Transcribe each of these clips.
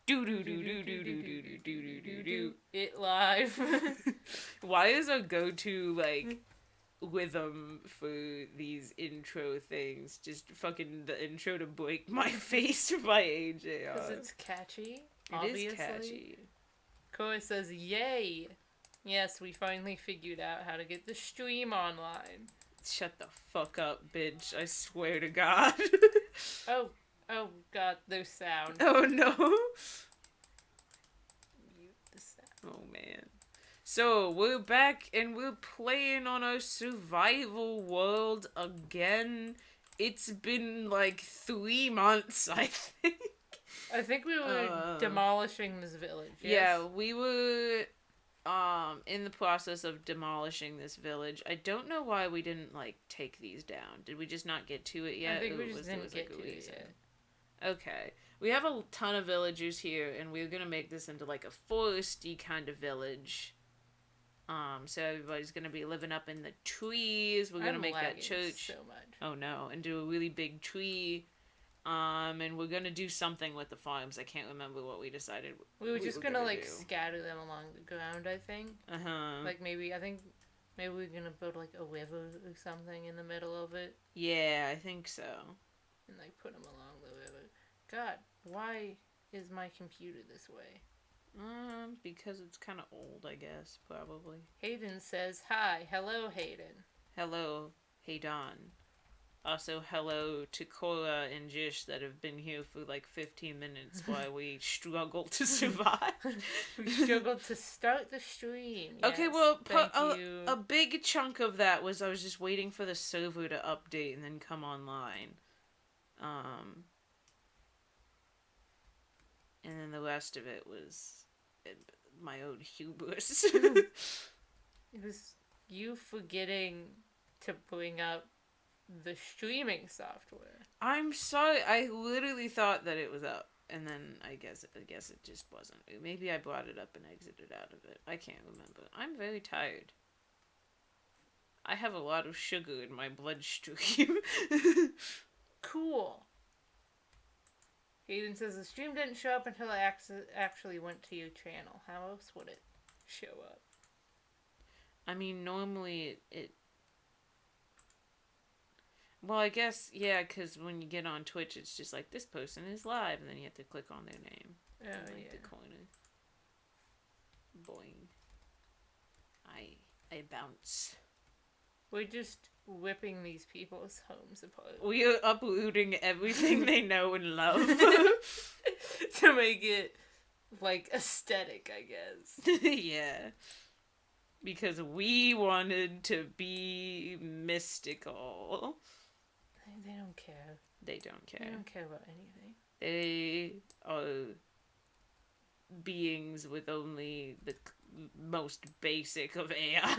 Do do do do do do do do do do do. It live. Why is our go-to like rhythm for these intro things just fucking the intro to Break My Face by AJR? Because it's catchy. It Obviously. is catchy. Koi says, "Yay! Yes, we finally figured out how to get the stream online." Shut the fuck up, bitch. I swear to God. Oh god, there's sound. Oh no. Mute the sound. Oh man. So, we're back and we're playing on our survival world again. It's been like 3 months, I think. I think we were demolishing this village. Yes? Yeah, we were in the process of demolishing this village. I don't know why we didn't like take these down. Did we just not get to it yet? I think we just didn't get to it yet. Okay. We have a ton of villagers here, and we're gonna make this into like a foresty kind of village. So everybody's gonna be living up in the trees. We're gonna make that church. So much. Oh no, and do a really big tree. And we're gonna do something with the farms. I can't remember what we decided. We were just gonna like scatter them along the ground, I think. Like maybe we're gonna build like a river or something in the middle of it. Yeah, I think so. And like put them along the river. God, why is my computer this way? Because it's kind of old, I guess, probably. Hayden says, "Hi, hello, Hayden." Hello, Hayden. Also, hello to Cora and Jish that have been here for like 15 minutes while we struggle to survive. We struggled to start the stream. Yes, okay, well, you. a big chunk of that was I was just waiting for the server to update and then come online. And then the rest of it was my own hubris. It was you forgetting to bring up the streaming software. I'm sorry. I literally thought that it was up, and then I guess it just wasn't. Maybe I brought it up and exited out of it. I can't remember. I'm very tired. I have a lot of sugar in my bloodstream. Cool. Hayden says the stream didn't show up until I actually went to your channel. How else would it show up? I mean, normally it well, I guess, yeah, because when you get on Twitch, it's just like, this person is live, and then you have to click on their name. Oh, in, like, yeah. the corner. Boing. I bounce. We're just ripping these people's homes apart. We are uprooting everything they know and love. To make it, like, aesthetic, I guess. Yeah. Because we wanted to be mystical. They don't care. They don't care. They don't care about anything. They are beings with only the most basic of AI.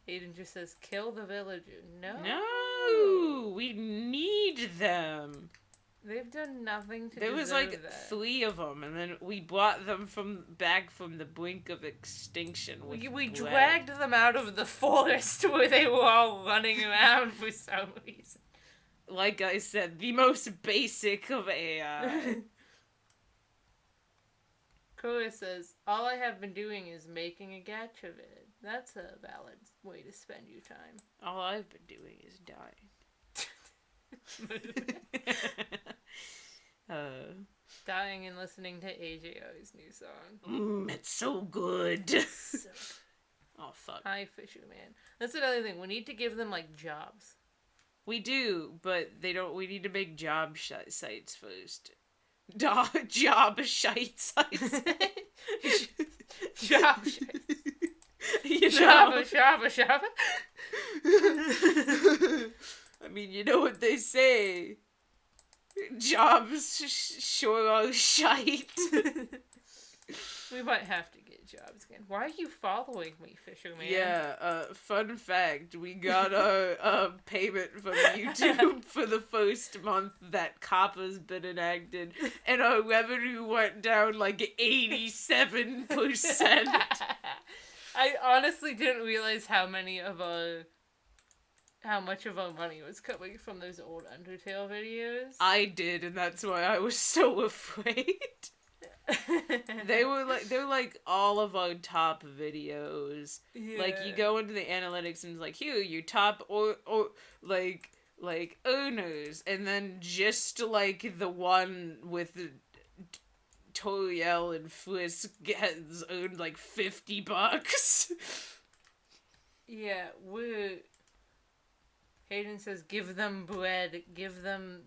Aiden just says, kill the villager. No! We need them. They've done nothing to There was like that. 3 of them, and then we brought them back from the brink of extinction. We dragged them out of the forest where they were all running around for some reason. Like I said, the most basic of AI. Kura says, all I have been doing is making a gacha vid. That's a valid way to spend your time. All I've been doing is dying. Dying and listening to AJO's new song. It's so good. So, oh, fuck. hi, Fisherman. That's another thing. We need to give them, like, jobs. We do, but they don't. We need to make job sites first. Job shite sites. Job sites. You know? Shabba. I mean, you know what they say. Jobs sure are shite. We might have to get jobs again. Why are you following me, Fisherman? Yeah, fun fact, we got our payment from YouTube for the first month that COPPA's been enacted, and our revenue went down like 87%. I honestly didn't realize how many of our how much of our money was coming from those old Undertale videos? I did, and that's why I was so afraid. They were like all of our top videos. Yeah. Like, you go into the analytics and it's like, here, your top or like owners, and then just like the one with Toriel and Frisk has earned like $50. Yeah, Hayden says, give them bread, give them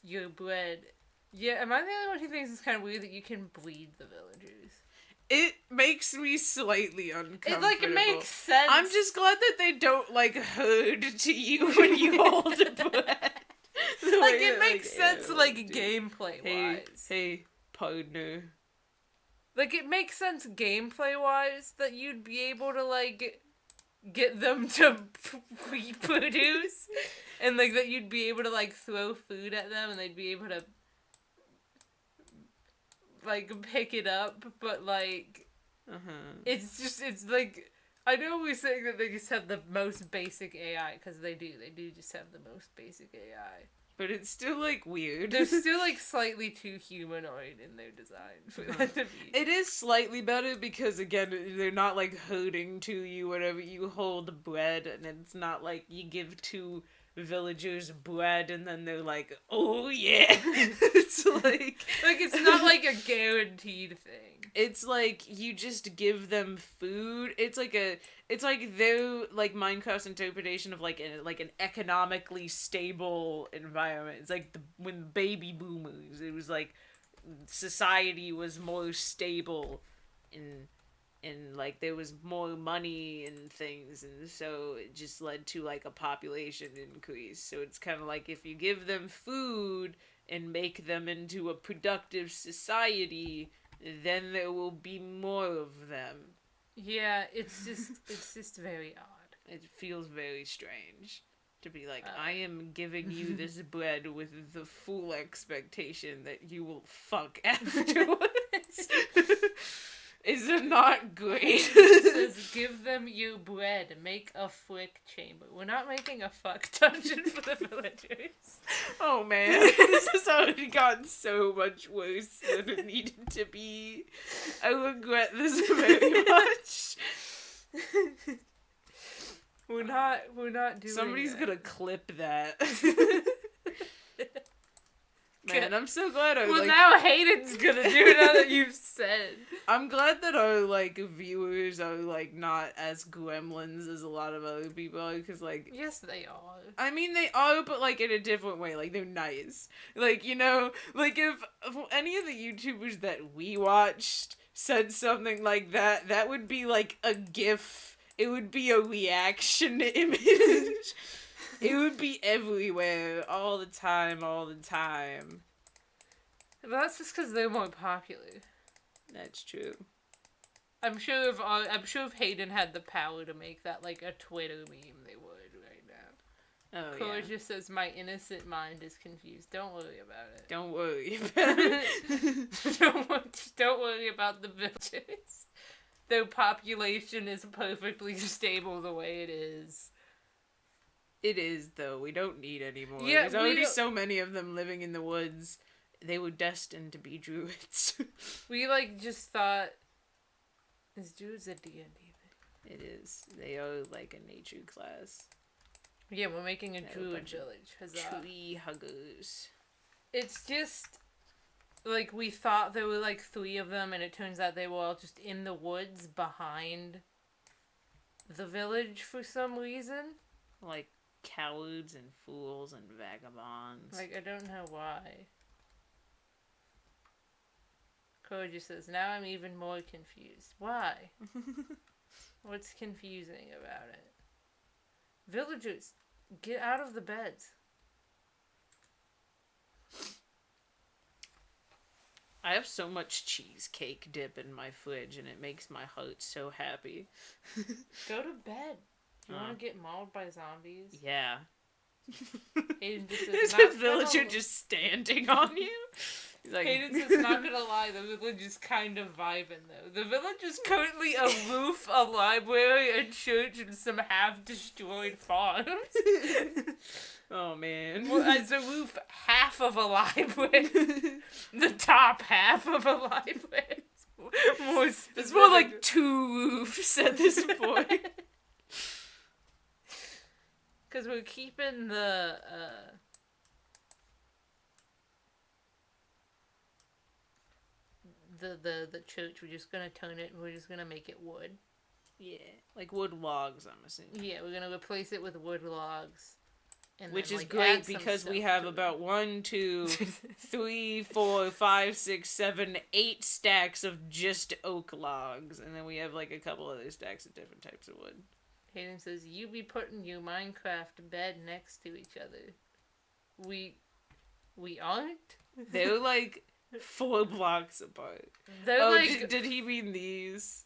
your bread. Yeah, am I the only one who thinks it's kind of weird that you can bleed the villagers? It makes me slightly uncomfortable. It makes sense. I'm just glad that they don't, herd to you when you hold a bread. It makes sense, gameplay-wise. Hey, partner. It makes sense gameplay-wise that you'd be able to, get them to reproduce. And, that you'd be able to, throw food at them and they'd be able to pick it up, but it's I know we're saying that they just have the most basic AI, because they do just have the most basic AI, but it's still weird. They're still slightly too humanoid in their design for that to be. It is slightly better because, again, they're not herding to you whenever you hold bread, and it's not you give two villagers bread and then they're oh yeah. It's it's not a guaranteed thing. It's you just give them food. It's their Minecraft's interpretation of an economically stable environment. It's when baby boomers, it was society was more stable and there was more money and things, and so it just led to a population increase. So it's kind of if you give them food and make them into a productive society, then there will be more of them. Yeah, it's just very odd. It feels very strange to be I am giving you this bread with the full expectation that you will fuck afterwards. Is it not great? It says, give them your bread, make a frick chamber. We're not making a fuck dungeon for the villagers. Oh man, this has already gotten so much worse than it needed to be. I regret this very much. We're not doing Somebody's that. gonna clip that. Man, I'm so glad now Hayden's gonna do it now that you've said. I'm glad that our, viewers are, not as gremlins as a lot of other people are, because, Yes, they are. I mean, they are, but, in a different way. They're nice. If any of the YouTubers that we watched said something like that, that would be, a GIF. It would be a reaction image. It would be everywhere, all the time. But that's just because they're more popular. That's true. I'm sure if Hayden had the power to make that a Twitter meme, they would right now. Oh, Cora yeah. just says, my innocent mind is confused. Don't worry about it. Don't worry about it. Don't worry about the villagers. Their population is perfectly stable the way it is. It is, though. We don't need any more. Yeah, there's already so many of them living in the woods. They were destined to be druids. We, just thought... Is druids a D&D thing? It is. They are, a nature class. Yeah, we're making a druid village. Huzzah. Tree huggers. It's just... we thought there were, 3 of them, and it turns out they were all just in the woods behind the village for some reason. Cowards and fools and vagabonds. I don't know why. Cora just says, now I'm even more confused. Why? What's confusing about it? Villagers, get out of the beds. I have so much cheesecake dip in my fridge, and it makes my heart so happy. Go to bed. You want to get mauled by zombies? Yeah. Is a villager just standing on you? He's like, Hayden says, not gonna lie, the village is kind of vibing, though. The village is currently a roof, a library, a church, and some half-destroyed farms. oh, man. Well, as a roof, half of a library. The top half of a library. More specific. It's more like 2 roofs at this point. Because we're keeping the church, we're just gonna turn it, we're just gonna make it wood. Yeah, like wood logs, I'm assuming. Yeah, we're gonna replace it with wood logs. And which then, is like, great because we have about 1, 2, 3, 4, 5, 6, 7, 8 stacks of just oak logs. And then we have like a couple other stacks of different types of wood. Hayden says, you be putting your Minecraft bed next to each other. We aren't? They're like 4 blocks apart. They're like... Did he mean these?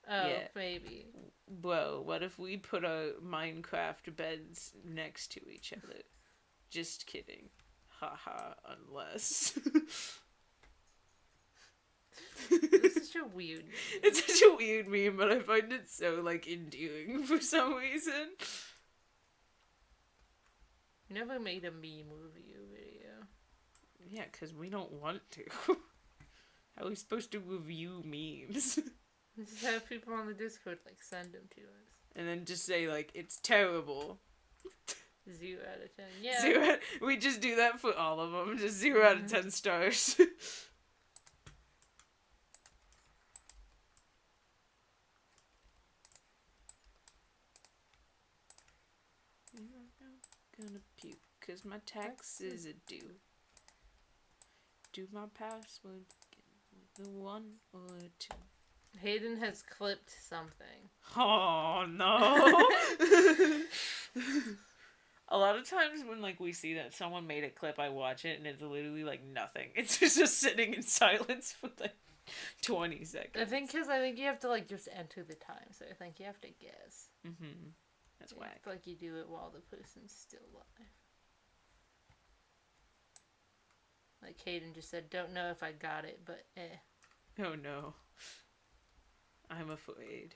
Oh, yeah. maybe. Bro, what if we put our Minecraft beds next to each other? Just kidding. Haha, unless. It's such a weird meme. It's such a weird meme, but I find it so, like, endearing for some reason. You never made a meme review video. Yeah, because we don't want to. How are we supposed to review memes? Just have people on the Discord, like, send them to us. And then just say, like, it's terrible. 0 out of 10. Yeah. We just do that for all of them. Just 0 out of 10 stars. I'm gonna puke, cause my taxes are due. Do my password begin with a 1 or a 2? Hayden has clipped something. Oh, no. A lot of times when, like, we see that someone made a clip, I watch it, and it's literally, like, nothing. It's just sitting in silence for, like, 20 seconds. I think you have to, like, just enter the time, so I think you have to guess. Mm-hmm. That's whack. Like, you do it while the person's still alive. Like Hayden just said, don't know if I got it, but eh. Oh, no. I'm afraid.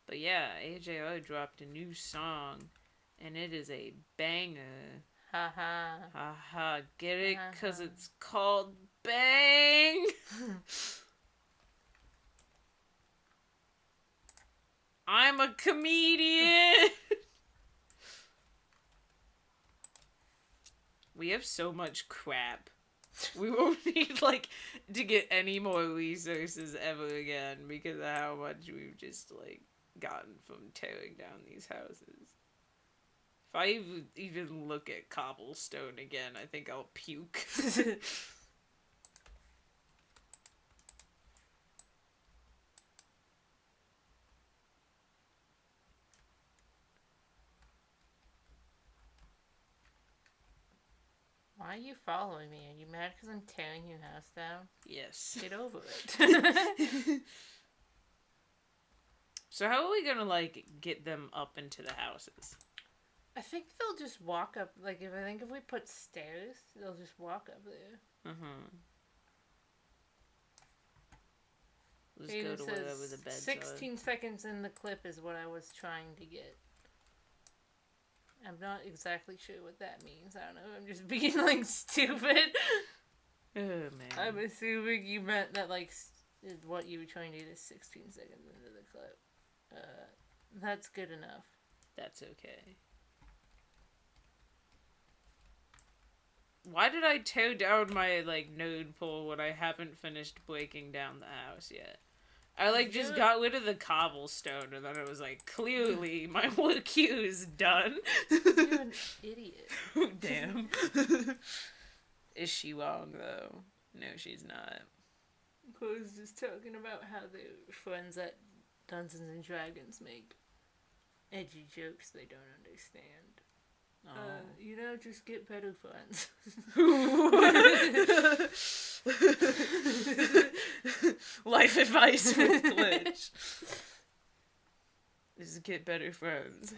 But yeah, AJO dropped a new song, and it is a banger. Haha. Haha, get it? Because it's called Bang! I'm a comedian! We have so much crap. We won't need, like, to get any more resources ever again because of how much we've just, like, gotten from tearing down these houses. If I even look at cobblestone again, I think I'll puke. Why are you following me? Are you mad because I'm tearing your house down? Yes. Get over it. So how are we gonna, like, get them up into the houses? I think they'll just walk up. Like, if we put stairs, they'll just walk up there. Let's go to wherever the beds 16 seconds in the clip is what I was trying to get. I'm not exactly sure what that means. I don't know. I'm just being, like, stupid. Oh, man. I'm assuming you meant that, like, what you were trying to do is 16 seconds into the clip. That's good enough. That's okay. Why did I tear down my, like, node pole when I haven't finished breaking down the house yet? I, like, just got rid of the cobblestone, and then it was like, clearly, my work here is done. You're an idiot. Damn. Is she wrong, though? No, she's not. Chloe's just talking about how their friends at Dungeons and Dragons make edgy jokes they don't understand. Oh. Just get better friends. Life advice with Glitch. Just get better friends.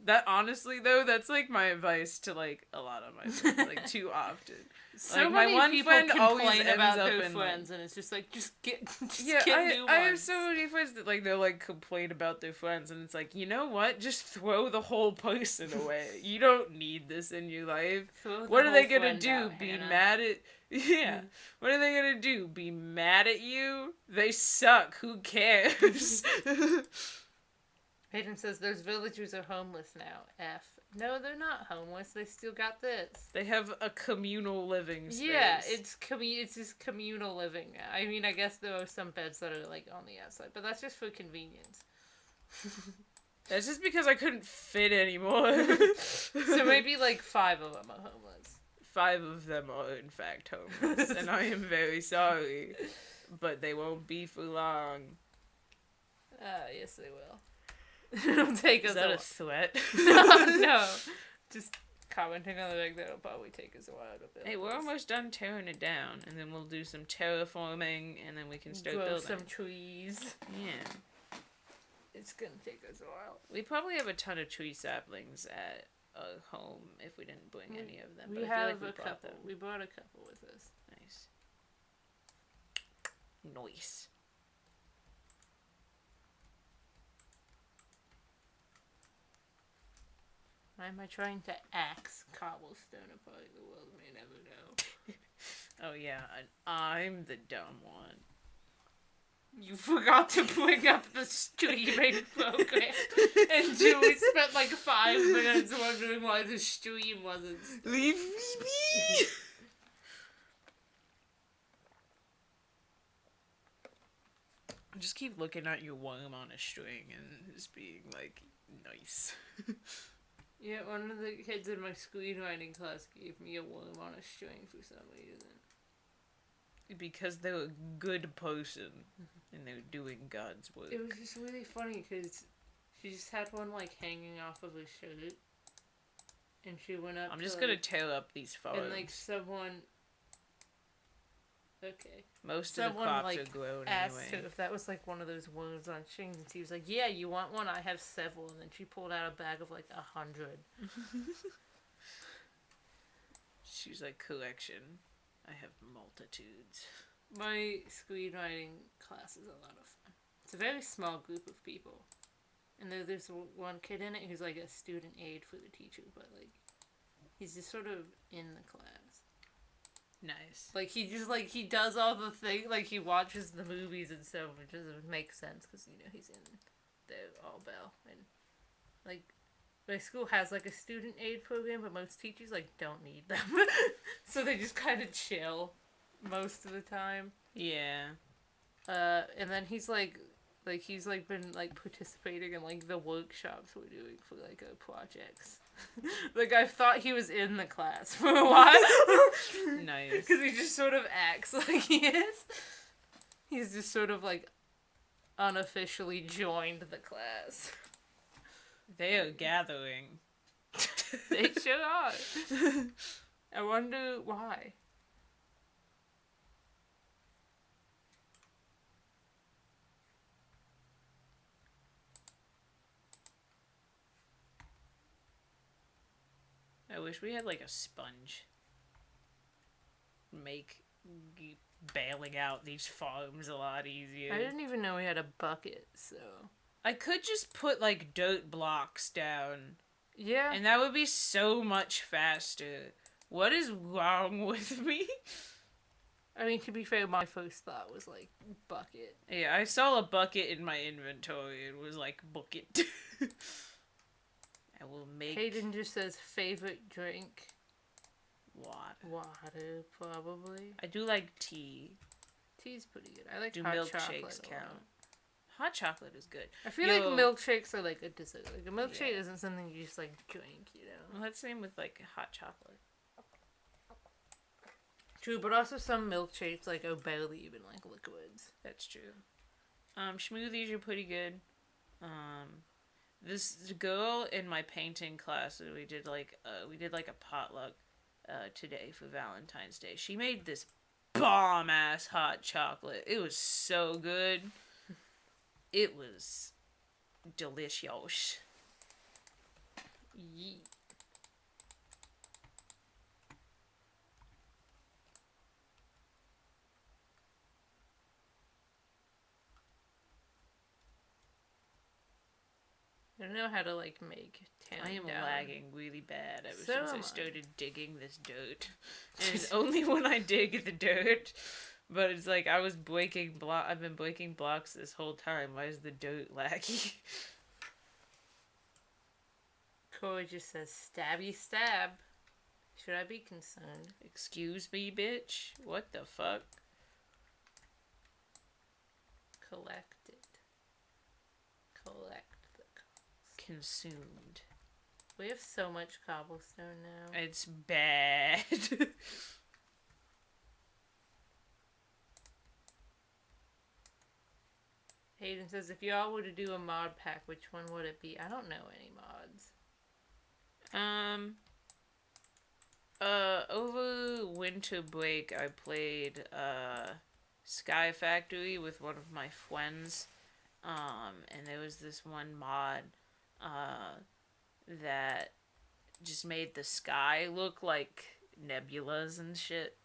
That honestly though, that's like my advice to like a lot of my friends, like too often. So like many my one people friend always complain ends about up their in friends, like, and it's just like just get yeah, new I have ones. so many friends that like they'll like complain about their friends, and it's like, you know what? Just throw the whole person away. You don't need this in your life. Throw the What are they whole gonna friend do? out, Be Hannah. mad at? Yeah. What are they gonna do? Be mad at you? They suck. Who cares? Hayden says those villagers are homeless now. F. No, they're not homeless. They still got this. They have a communal living space. Yeah, it's just communal living. I mean, I guess there are some beds that are like on the outside, but that's just for convenience. That's just because I couldn't fit anymore. So maybe like 5 of them are homeless. 5 of them are in fact homeless, and I am very sorry, but they won't be for long. Yes, they will. It'll take us Is that a threat? No. Just commenting on the fact that it'll probably take us a while to build. Hey, we're almost done tearing it down, and then we'll do some terraforming, and then we can start grow building. some trees. Yeah. It's gonna take us a while. We probably have a ton of tree saplings at our home if we didn't bring any of them. We but I have feel like a couple. Them. We brought a couple with us. Nice. Nice. Why am I trying to axe cobblestone apart? The world may never know. Oh yeah, I'm the dumb one. You forgot to bring up the streaming program. And Julie spent like 5 minutes wondering why the stream wasn't. Leave me be! I just keep looking at your worm on a string and just being like, nice. Yeah, one of the kids in my screenwriting class gave me a worm on a string for some reason. Because they're a good person and they're doing God's work. It was just really funny because she just had one like hanging off of her shirt, and she went up. I'm just gonna tear up these photos. And like someone. Okay. Most of the crops are grown asked anyway. her if that was like one of those worms on strings, and she was like, "Yeah, you want one? I have several." And then she pulled out a bag of like 100. She's like, collection. I have multitudes. My screenwriting class is a lot of fun. It's a very small group of people, and there's one kid in it who's like a student aide for the teacher, but like he's just sort of in the class. Nice. Like, he does all the things, like, he watches the movies and stuff, which doesn't make sense, because, you know, he's in the All Bell, and, like, my school has, like, a student aid program, but most teachers, like, don't need them, so they just kind of chill most of the time. Yeah. And then he's, he's, like, been, like, participating in, like, the workshops we're doing for, like, our projects. Like, I thought he was in the class for a while. Nice. Because he just sort of acts like he is. He's just sort of, like, unofficially joined the class. They are gathering. They sure are. I wonder why. I wish we had like a sponge. Make bailing out these farms a lot easier. I didn't even know we had a bucket, so. I could just put like dirt blocks down. Yeah. And that would be so much faster. What is wrong with me? I mean, to be fair, my first thought was like, bucket. Yeah, I saw a bucket in my inventory and was like, bucket. I will make... Hayden just says favorite drink. Water. Probably. I do like tea. Tea's pretty good. I like do hot milkshakes chocolate. Count? Hot chocolate is good. I feel like milkshakes are like a dessert. Like a milkshake isn't something you just like drink, you know. Well, that's the same with like hot chocolate. True, but also some milkshakes like are barely even like liquids. That's true. Smoothies are pretty good. This girl in my painting class, we did like a potluck today for Valentine's Day. She made this bomb ass hot chocolate. It was so good. It was delicious. Yeet. I don't know how to, like, make town I am down. lagging really bad ever So since am I I. started digging this dirt. And it's only when I dig the dirt. But it's like I've been breaking blocks this whole time. Why is the dirt laggy? Corey just says, stabby stab. Should I be concerned? Excuse me, bitch? What the fuck? Collect it. Collect the coals. Consumed. We have so much cobblestone now. It's bad. Hayden says, if y'all were to do a mod pack, which one would it be? I don't know any mods. Over winter break, I played, Sky Factory with one of my friends. And there was this one mod, that just made the sky look like nebulas and shit.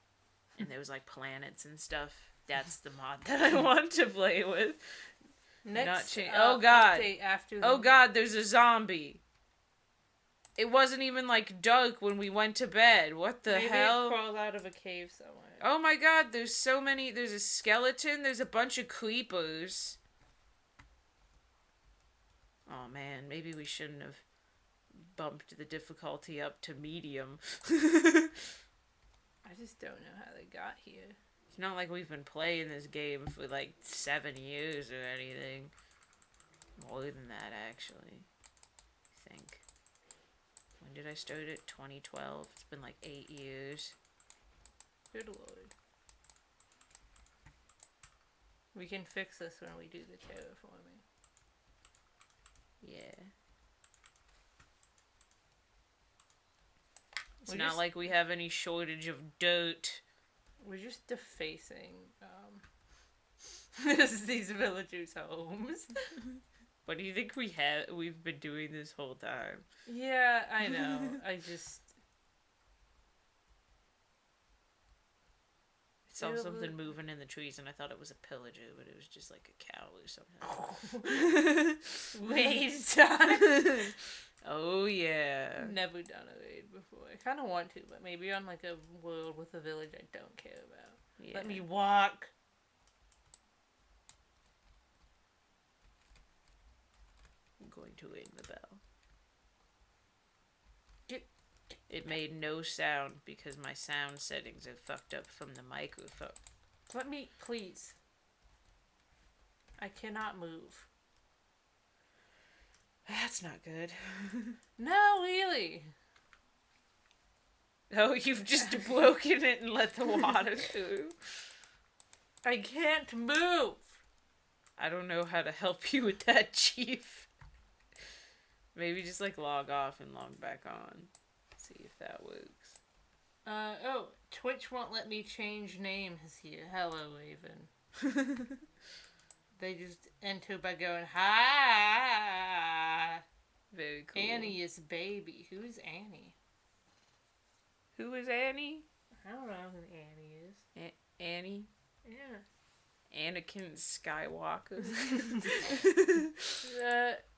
And there was, like, planets and stuff. That's the mod that I want to play with. Next, oh god. After Oh god, there's a zombie. It wasn't even, like, dark when we went to bed. What the hell? Maybe it crawled out of a cave somewhere. Oh my god, there's so many. There's a skeleton, there's a bunch of creepers. Oh man, maybe we shouldn't have bumped the difficulty up to medium. I just don't know how they got here. It's not like we've been playing this game for like 7 years or anything. More than that, actually. I think. When did I start it? 2012. It's been like 8 years. Good lord. We can fix this when we do the terraforming. Yeah. It's not like we have any shortage of dirt. We're just defacing these villagers' homes. What do you think we've been doing this whole time? Yeah, I know. I saw something moving in the trees and I thought it was a pillager, but it was just like a cow or something. Raid time. Oh yeah. Never done a raid before. I kind of want to, but maybe on like a world with a village I don't care about. Yeah. Let me walk. I'm going to ring the bell. It made no sound because my sound settings are fucked up from the microphone. Let me, please. I cannot move. That's not good. No, really. Oh, you've just broken it and let the water through. I can't move. I don't know how to help you with that, Chief. Maybe just like log off and log back on. See if that works. Oh, Twitch won't let me change names here. Hello, Raven. They just enter by going, hi. Very cool. Annie is baby. Who's Annie? Who is Annie? I don't know who Annie is. Annie? Yeah. Anakin Skywalker.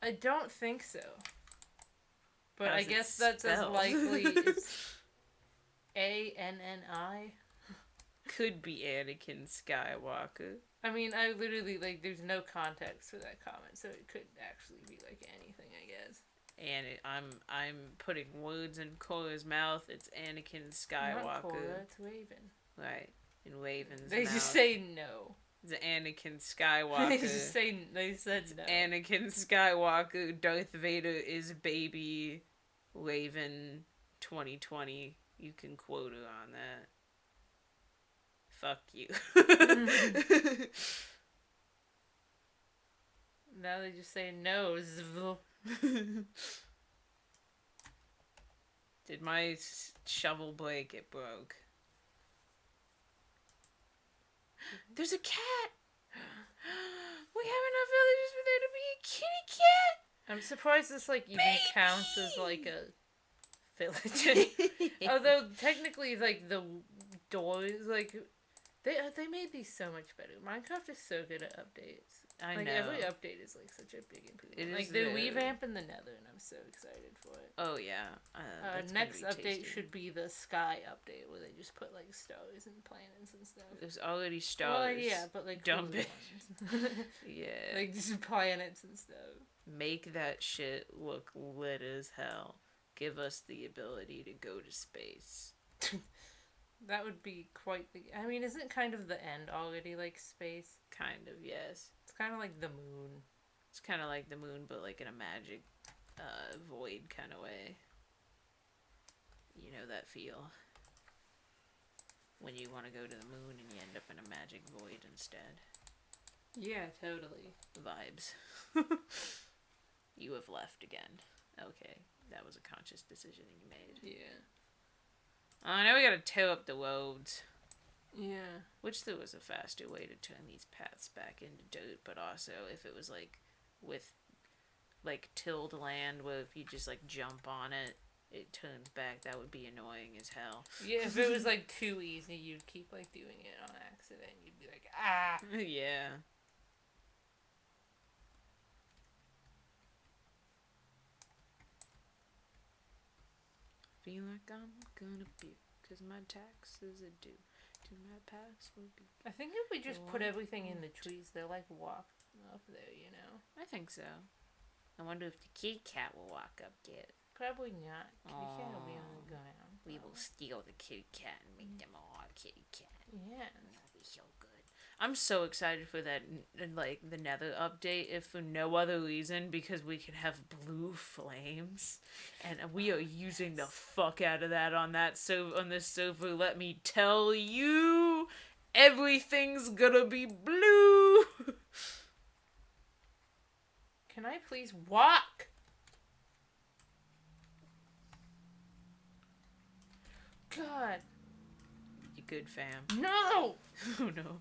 I don't think so. But How's I guess that's as likely as A-N-N-I. Could be Anakin Skywalker. I mean, I literally, like, there's no context for that comment, so it could actually be, like, anything, I guess. And I'm putting words in Cora's mouth. It's Anakin Skywalker. Not Cora, it's Raven. Right. In Raven's They mouth. just say no. It's Anakin Skywalker. They said no. Anakin Skywalker, Darth Vader is baby Raven 2020. You can quote her on that. Fuck you. Now they just say no. Did my shovel break? It broke. There's a cat! We have enough villagers for there to be a kitty cat! I'm surprised this, like, even counts as, like, a village. Although, technically, like, the doors, like, they made these so much better. Minecraft is so good at updates. I Like, know. every update is, like, such a big improvement. It Like, is they're very- revamping the Nether, and I'm so excited for it. Oh yeah. That's Next gonna be update tasty. should be the sky update, where they just put, like, stars and planets and stuff. There's already stars. Well, yeah, but, like, Dump cooler it. ones. Yeah. Like, just planets and stuff. Make that shit look lit as hell. Give us the ability to go to space. That would be quite the... I mean, isn't kind of the end already, like, space? Kind of, yes. It's kind of like the moon. It's kind of like the moon, but like in a magic void kind of way. You know that feel? When you want to go to the moon and you end up in a magic void instead. Yeah, totally. Vibes. You have left again. Okay, that was a conscious decision you made. Yeah. Now we gotta tow up the roads. Yeah. Which there was a faster way to turn these paths back into dirt, but also if it was like with like tilled land where if you just like jump on it, it turns back, that would be annoying as hell. Yeah, if it was like too easy, you'd keep like doing it on accident. You'd be like, ah. Yeah. Feel like I'm gonna be, cause my taxes are due. To my past will be. I think if we just put everything in the trees, they'll like walk up there, you know? I think so. I wonder if the kitty cat will walk up yet. Probably not. Kitty cat will be on the ground. We will steal the kitty cat and make them all our kitty cat. Yeah. And that'll be so good. I'm so excited for that, like, the Nether update, if for no other reason, because we can have blue flames. And we are using the fuck out of that on this server. Let me tell you, everything's gonna be blue. Can I please walk? God. You good, fam? No! Oh no.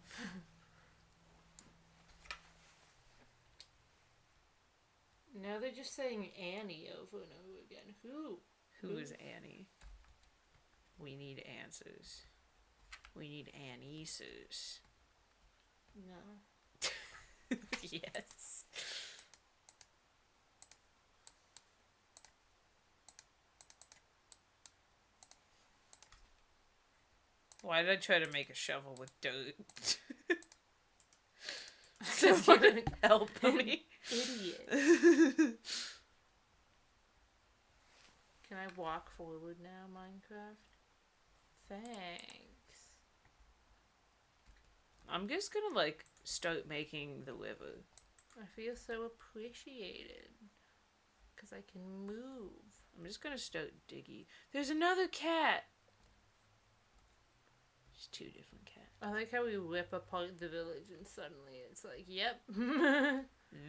Now they're just saying Annie over and over again. Who? Who is Annie? We need answers. We need answers. No. Yes. Why did I try to make a shovel with dirt? Someone help me. Idiot. Can I walk forward now, Minecraft? Thanks. I'm just gonna, like, start making the river. I feel so appreciated. Because I can move. I'm just gonna start digging. There's another cat! There's two different cats. I like how we rip apart the village and suddenly it's like, yep.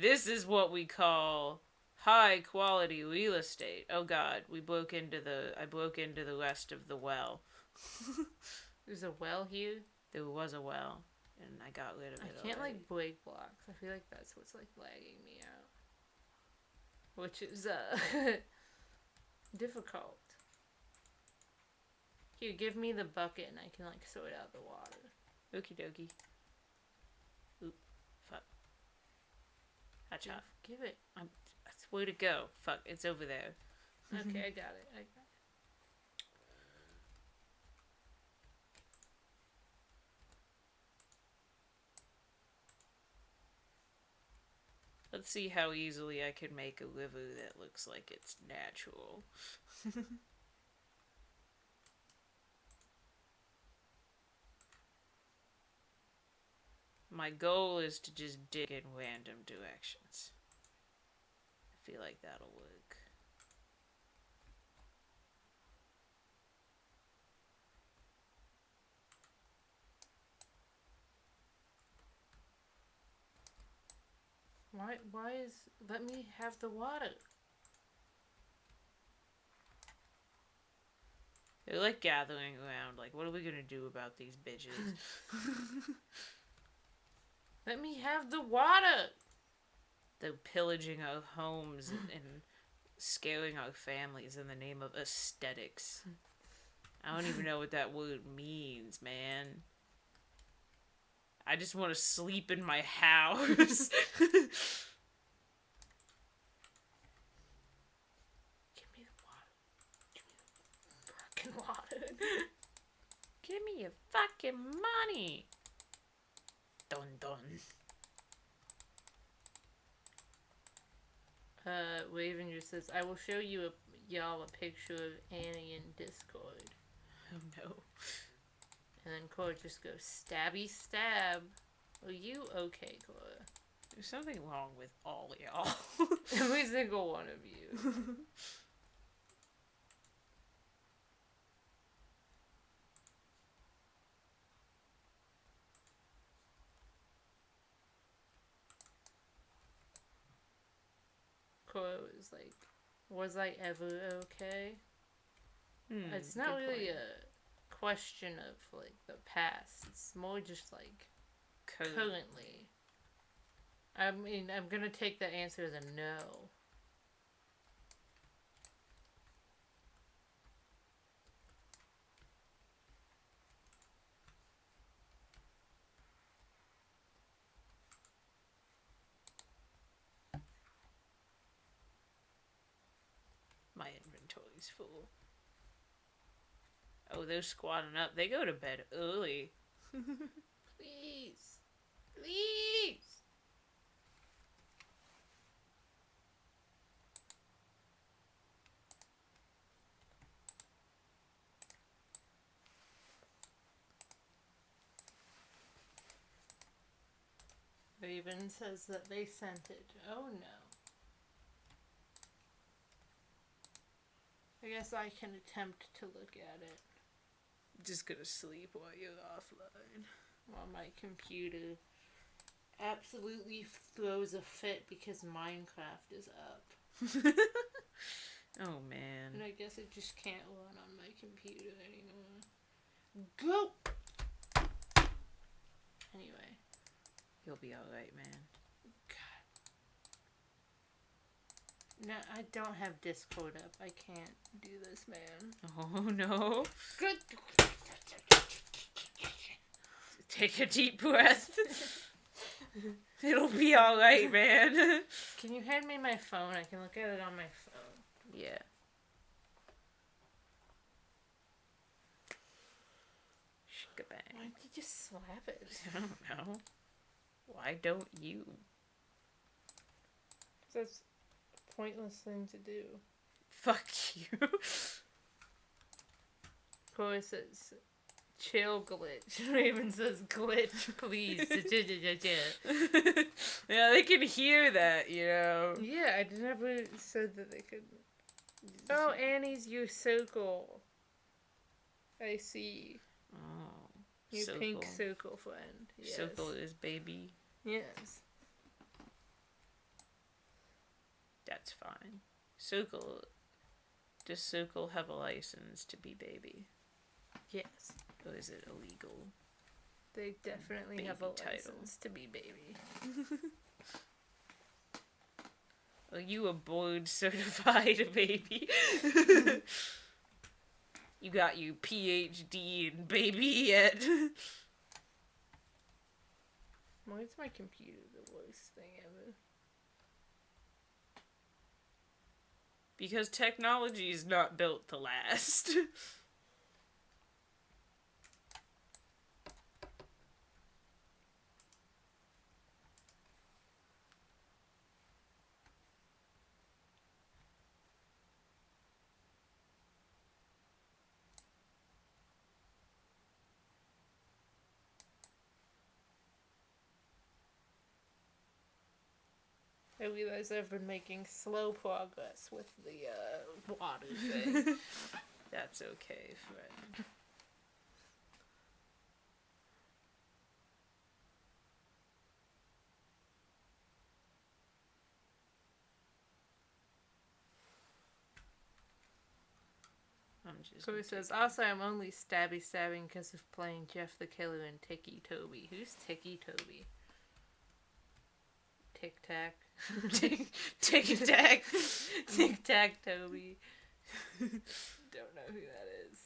This is what we call high quality real estate. Oh god, I broke into the rest of the well. There's a well here? There was a well, and I got rid of it. I can't already. like break blocks. I feel like that's what's like lagging me out. Which is difficult. Here, give me the bucket and I can like sort out the water. Okie dokie. Oop. Fuck. Hotshot. Give it. That's where to go. Fuck, it's over there. Okay, I got it. Let's see how easily I can make a river that looks like it's natural. My goal is to just dig in random directions. I feel like that'll work. Why is... Let me have the water. They're like gathering around, like, what are we gonna do about these bitches? Let me have the water! They're pillaging our homes and scaring our families in the name of aesthetics. I don't even know what that word means, man. I just want to sleep in my house. Give me the water. Give me the fucking water. Give me your fucking money. Dun dun. Raven just says, I will show y'all a picture of Annie in Discord. Oh no. And then Cora just goes, stabby stab. Are you okay, Cora? There's something wrong with all y'all. Every single one of you. Cora was like, was I ever okay? It's not really a question of, like, the past. It's more just, like, currently. I mean, I'm gonna take that answer as a no. My inventory's full. Oh, they're squatting up. They go to bed early. Please. Please. Raven says that they sent it. Oh no. I guess I can attempt to look at it. Just gonna sleep while you're offline. While my computer absolutely throws a fit because Minecraft is up. Oh man. And I guess it just can't run on my computer anymore. Go! Anyway. You'll be alright, man. God. No, I don't have Discord up. I can't do this, man. Oh no. Good. Take a deep breath. It'll be alright, man. Can you hand me my phone? I can look at it on my phone. Yeah. Shikabang. Why did you just slap it? I don't know. Why don't you? That's a pointless thing to do. Fuck you. Cora says, chill glitch. Raven says, glitch, please. Yeah, they can hear that, you know. Yeah, I never said that they could. Oh, Annie's your circle. I see. Oh. Your Circle. pink circle friend. Yes. Circle is baby. Yes. That's fine. Circle. Does Circle have a license to be baby? Yes. Or is it illegal? They definitely Baby have a title. license to be baby. Are you a board certified baby? You got your PhD in baby yet? Why is my computer the worst thing ever? Because technology is not built to last. I realize I've been making slow progress with the water thing. That's okay, friend. So he says, also I'm only stabbing because of playing Jeff the Killer and Ticky Toby. Who's Ticky Toby? Tic Tac. Tic-tac. Tic-tac Toby. Don't know who that is.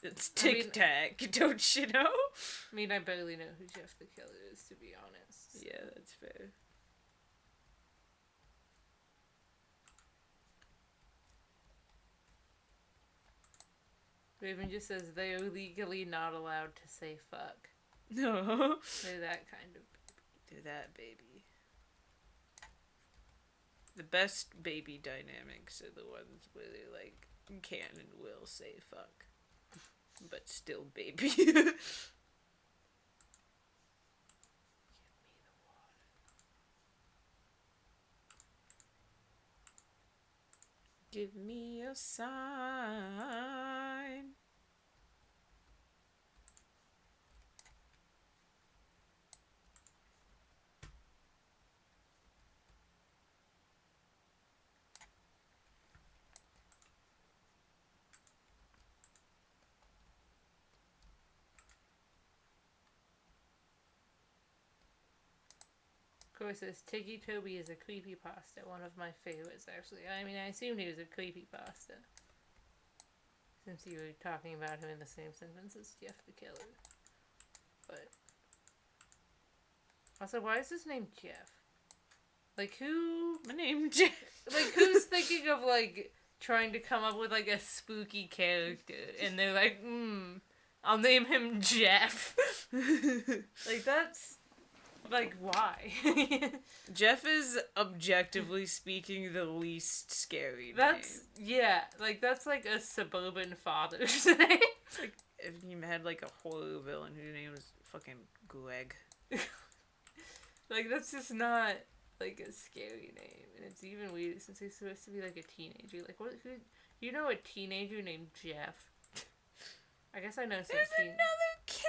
It's Tic-tac, don't you know? I mean, I barely know who Jeff the Killer is, to be honest. Yeah, that's fair. Raven just says they are legally not allowed to say fuck. No. They're that kind of baby. They're that baby. The best baby dynamics are the ones where they like can and will say fuck. But still baby. Give me a sign. Of course, this Tiggy Toby is a creepypasta, one of my favorites, actually. I mean, I assumed he was a creepypasta. Since you were talking about him in the same sentence as Jeff the Killer. But... also, why is his name Jeff? Like, who... My name Jeff. Like, who's thinking of, like, trying to come up with, like, a spooky character? And they're like, I'll name him Jeff. Like, that's... like, why? Jeff is, objectively speaking, the least scary That's, name. yeah, like, that's like a suburban father's name. Like, if you had, like, a horror villain whose name was fucking Greg. Like, that's just not, like, a scary name. And it's even weird since he's supposed to be, like, a teenager. Like, what, who, you know a teenager named Jeff? I guess I know some There's another cat!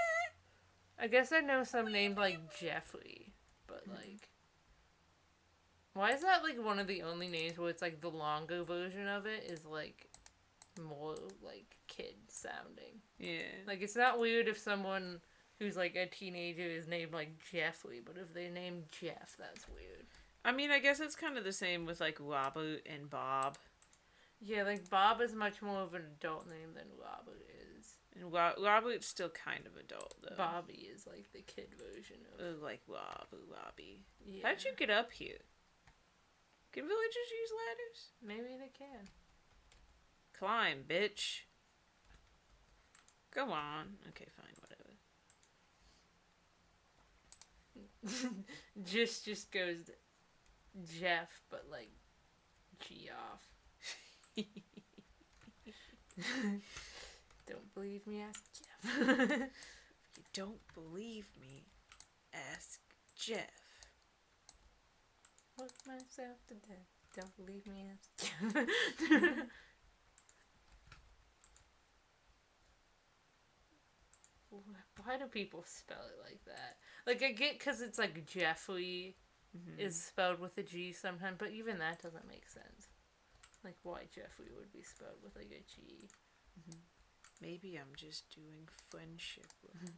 I guess I know some named, like, Jeffrey, but, like... why is that, like, one of the only names where it's, like, the longer version of it is, like, more, like, kid-sounding? Yeah. Like, it's not weird if someone who's, like, a teenager is named, like, Jeffrey, but if they're named Jeff, that's weird. I mean, I guess it's kind of the same with, like, Robert and Bob. Yeah, like, Bob is much more of an adult name than Robert is. And Robert's still kind of adult, though. Bobby is, like, the kid version of... like, Robbie. yeah. How'd you get up here? Can villagers use ladders? Maybe they can. Climb, bitch. Go on. Okay, fine, whatever. just goes Jeff, but, like, G off. Don't believe me, ask Jeff. If you don't believe me, ask Jeff. Work myself to death. Don't believe me, ask Jeff. Why do people spell it like that? Like, I get because it's like Jeffrey is spelled with a G sometimes, but even that doesn't make sense. Like, why Jeffrey would be spelled with, like, a G. Maybe I'm just doing friendship wrong.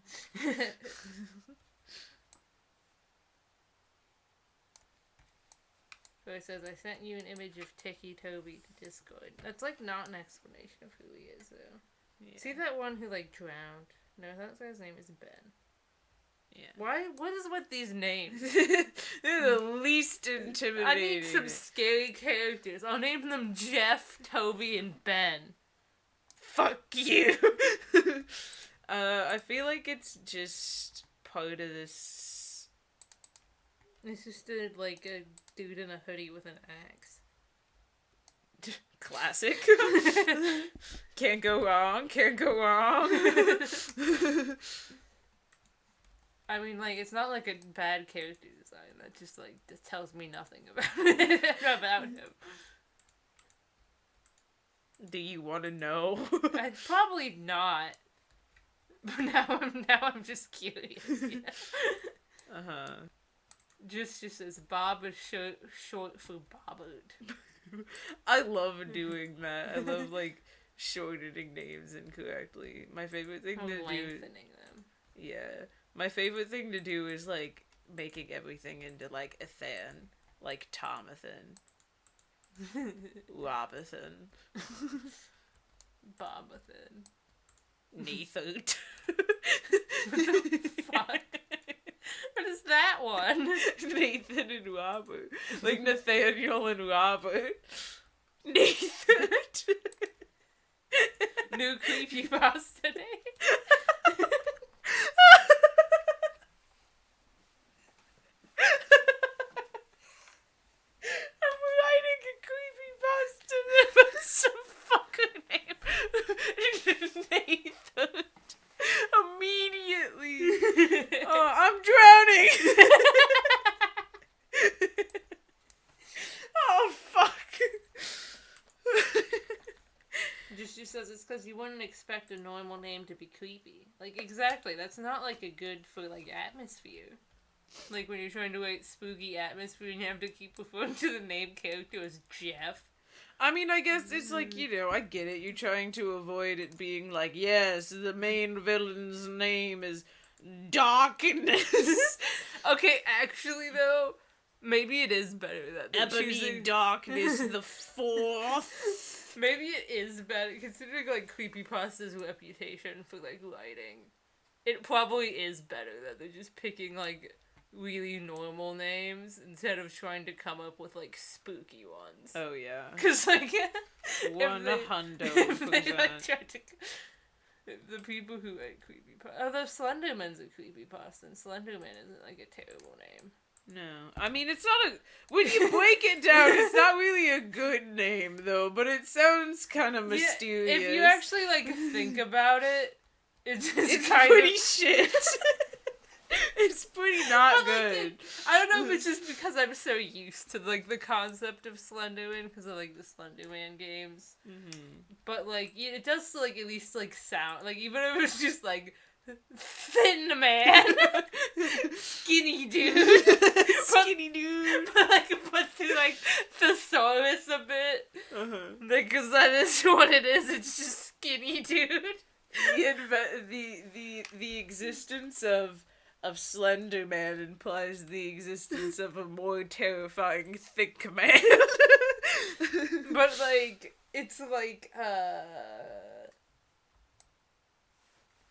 So it says, I sent you an image of Ticky Toby to Discord. That's, like, not an explanation of who he is, though. Yeah. See that one who, like, drowned? No, that guy's name is Ben. Yeah. Why? What is with these names? They're the least intimidating. I need some scary characters. I'll name them Jeff, Toby, and Ben. Fuck you. I feel like it's just part of this. It's just like a dude in a hoodie with an axe. Classic. Can't go wrong. Can't go wrong. I mean, like, it's not like a bad character design. That just, like, just tells me nothing about him. Do you want to know? I'd probably not. But now I'm just curious. Yeah. Uh-huh. Just as Bob is short for Bobbert. I love doing that. I love, like, shortening names incorrectly. My favorite thing to do... lengthening them. Yeah. My favorite thing to do is, like, making everything into, like, a fan. Like Tomathan. Robothan. Bobathan. Neathert. Fuck. What is that one? Nathan and Robert. Like Nathaniel and Robert. Neathert. New creepypasta name. I'm writing a creepypasta that was some fucker name. Nathan. Immediately. Oh, I'm drowning. Oh, fuck. Just says it's because you wouldn't expect a normal name to be creepy. Like, exactly. That's not, like, a good for, like, atmosphere. Like, when you're trying to write spooky atmosphere and you have to keep referring to the name character as Jeff. I mean, I guess it's like, you know, I get it. You're trying to avoid it being like, yes, the main villain's name is Darkness. Okay, actually, though, maybe it is better that they're Ebony choosing... Darkness the Fourth. Maybe it is better, considering, like, creepypasta's reputation for, like, writing. It probably is better that they're just picking, like, really normal names instead of trying to come up with, like, spooky ones. Oh, yeah. Because, like, 100%. if they, like, try to... The people who write creepypasta... Although Slenderman's a creepypasta, and Slenderman isn't, like, a terrible name. No. I mean, it's not a... When you break it down, it's not really a good name, though, but it sounds kind of mysterious. Yeah, if you actually, like, think about it, it's kind pretty of... shit. It's pretty not good. Like, I don't know if it's just because I'm so used to, like, the concept of Slenderman, because of, like, the Slenderman games. Mm-hmm. But, like, it does, like, at least, like, sound... Like, even if it's just, like... Thin man, skinny dude, skinny dude. But like put through like thesaurus a bit, because that is what it is. It's just skinny dude. The existence of Slender Man implies the existence of a more terrifying thick man. But like it's like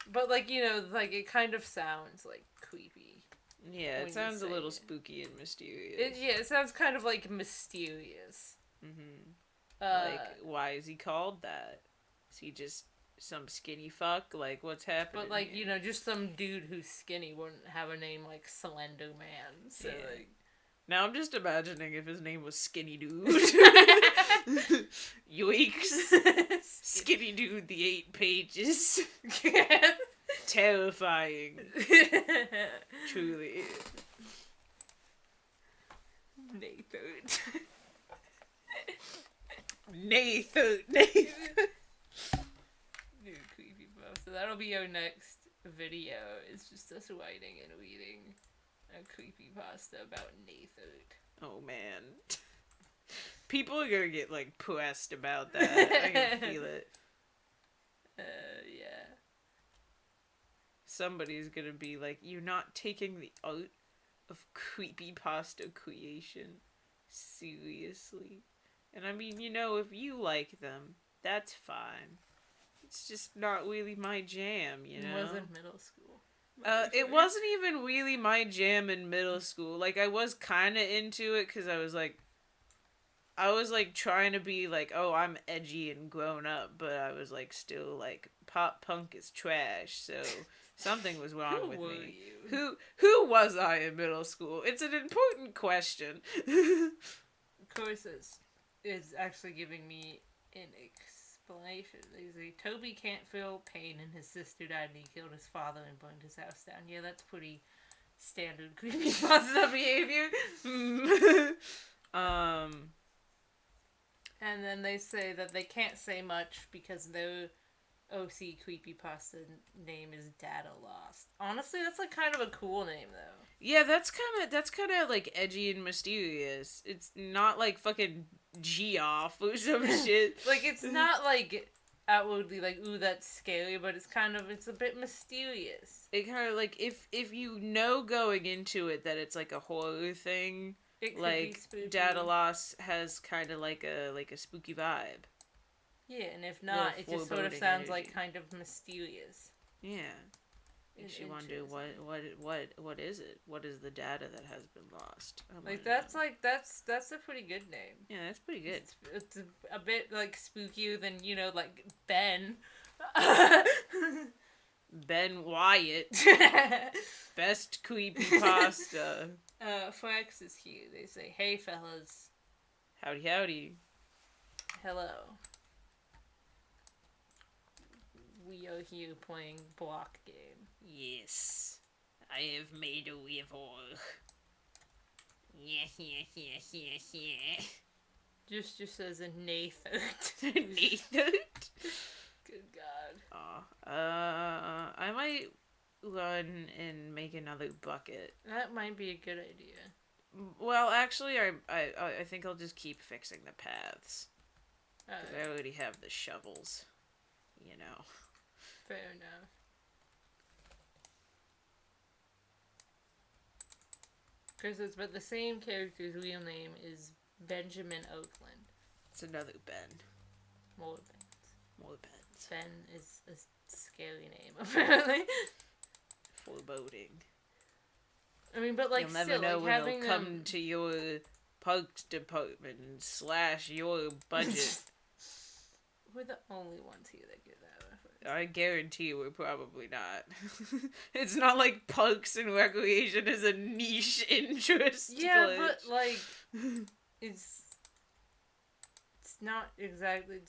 But, like, you know, like, it kind of sounds, like, creepy. Yeah, it sounds a little spooky and mysterious. It sounds kind of, like, mysterious. Mm-hmm. Like, why is he called that? Is he just some skinny fuck? Like, what's happening? But, like, here? you know, just some dude who's skinny wouldn't have a name like Slender Man. So, yeah. like... Now I'm just imagining if his name was Skinny Dude. Yoinks. Skinny Dude, the 8 pages. Terrifying. Truly. Nathan. Nathan. Dude, creepypasta. That'll be our next video. It's just us writing and reading a creepypasta about Nathan. Oh man. People are gonna get like pressed about that. I can feel it. Yeah. Somebody's gonna be like, you're not taking the art of creepypasta creation seriously. And I mean, you know, if you like them, that's fine. It's just not really my jam, you know? It wasn't middle school. It wasn't even really my jam in middle school. Like, I was kind of into it because I was like trying to be like, oh, I'm edgy and grown up, but I was like still like pop punk is trash. So something was wrong with me. You? Who was I in middle school? It's an important question. Of course, it's actually giving me an explanation. They say Toby can't feel pain and his sister died and he killed his father and burned his house down. Yeah, that's pretty standard creepypasta behavior. And then they say that they can't say much because their OC creepypasta name is Data Lost. Honestly, that's like kind of a cool name though. Yeah, that's kind of like edgy and mysterious. It's not like fucking Geoff or some shit. Like it's not like outwardly like, ooh, that's scary, but it's a bit mysterious. It kind of like if you know going into it that it's like a horror thing, It could be like spooky. Data Loss has kind of like a spooky vibe. Yeah, and if not, it just sort of sounds like kind of mysterious. Yeah. Makes you wonder what is it? What is the data that has been lost? That's a pretty good name. Yeah, that's pretty good. It's a bit like spookier than like Ben. Ben Wyatt, best creepypasta. Flex is here. They say, "Hey fellas, howdy howdy, hello. We are here playing block game." Yes, I have made a weevil. Yeah. Just as a Nathan. Nathan. Good God. I might run and make another bucket. That might be a good idea. Well, actually, I think I'll just keep fixing the paths. Because I already have the shovels. You know. Fair enough. But the same character's real name is Benjamin Oakland. It's another Ben. More Bens. More Bens. Ben is a scary name, apparently. Foreboding. I mean, but like, you'll never still, know like, when having they'll come to your parks department and slash your budget. We're the only ones here that get that reference. I guarantee we're probably not. It's not like parks and recreation is a niche interest. Yeah, glitch. but like, it's not exactly.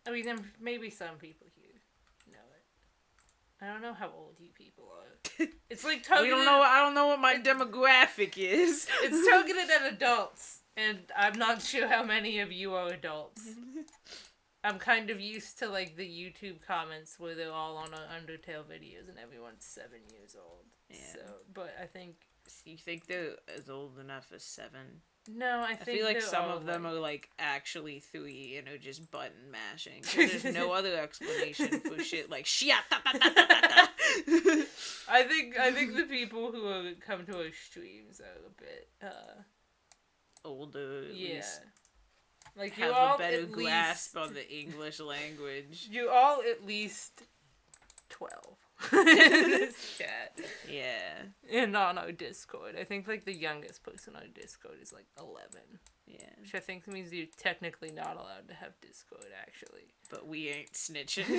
I mean, maybe some people here know it. I don't know how old you people are. It's like targeted. I don't know what my demographic is. It's targeted at adults, and I'm not sure how many of you are adults. I'm kind of used to, like, the YouTube comments where they're all on Undertale videos and everyone's 7 years old. Yeah. So, but I think... You think they're as old enough as 7? No, I think I feel like some of them are, like, actually 3 and are just button mashing. There's no other explanation for shit like, I think the people who come to our streams are a bit, older, at least. Like, have you all a better at grasp least, on the English language. You all at least 12 in this chat. Yeah. And on our Discord. I think, like, the youngest person on our Discord is, like, 11. Yeah. Which I think means you're technically not allowed to have Discord, actually. But we ain't snitching.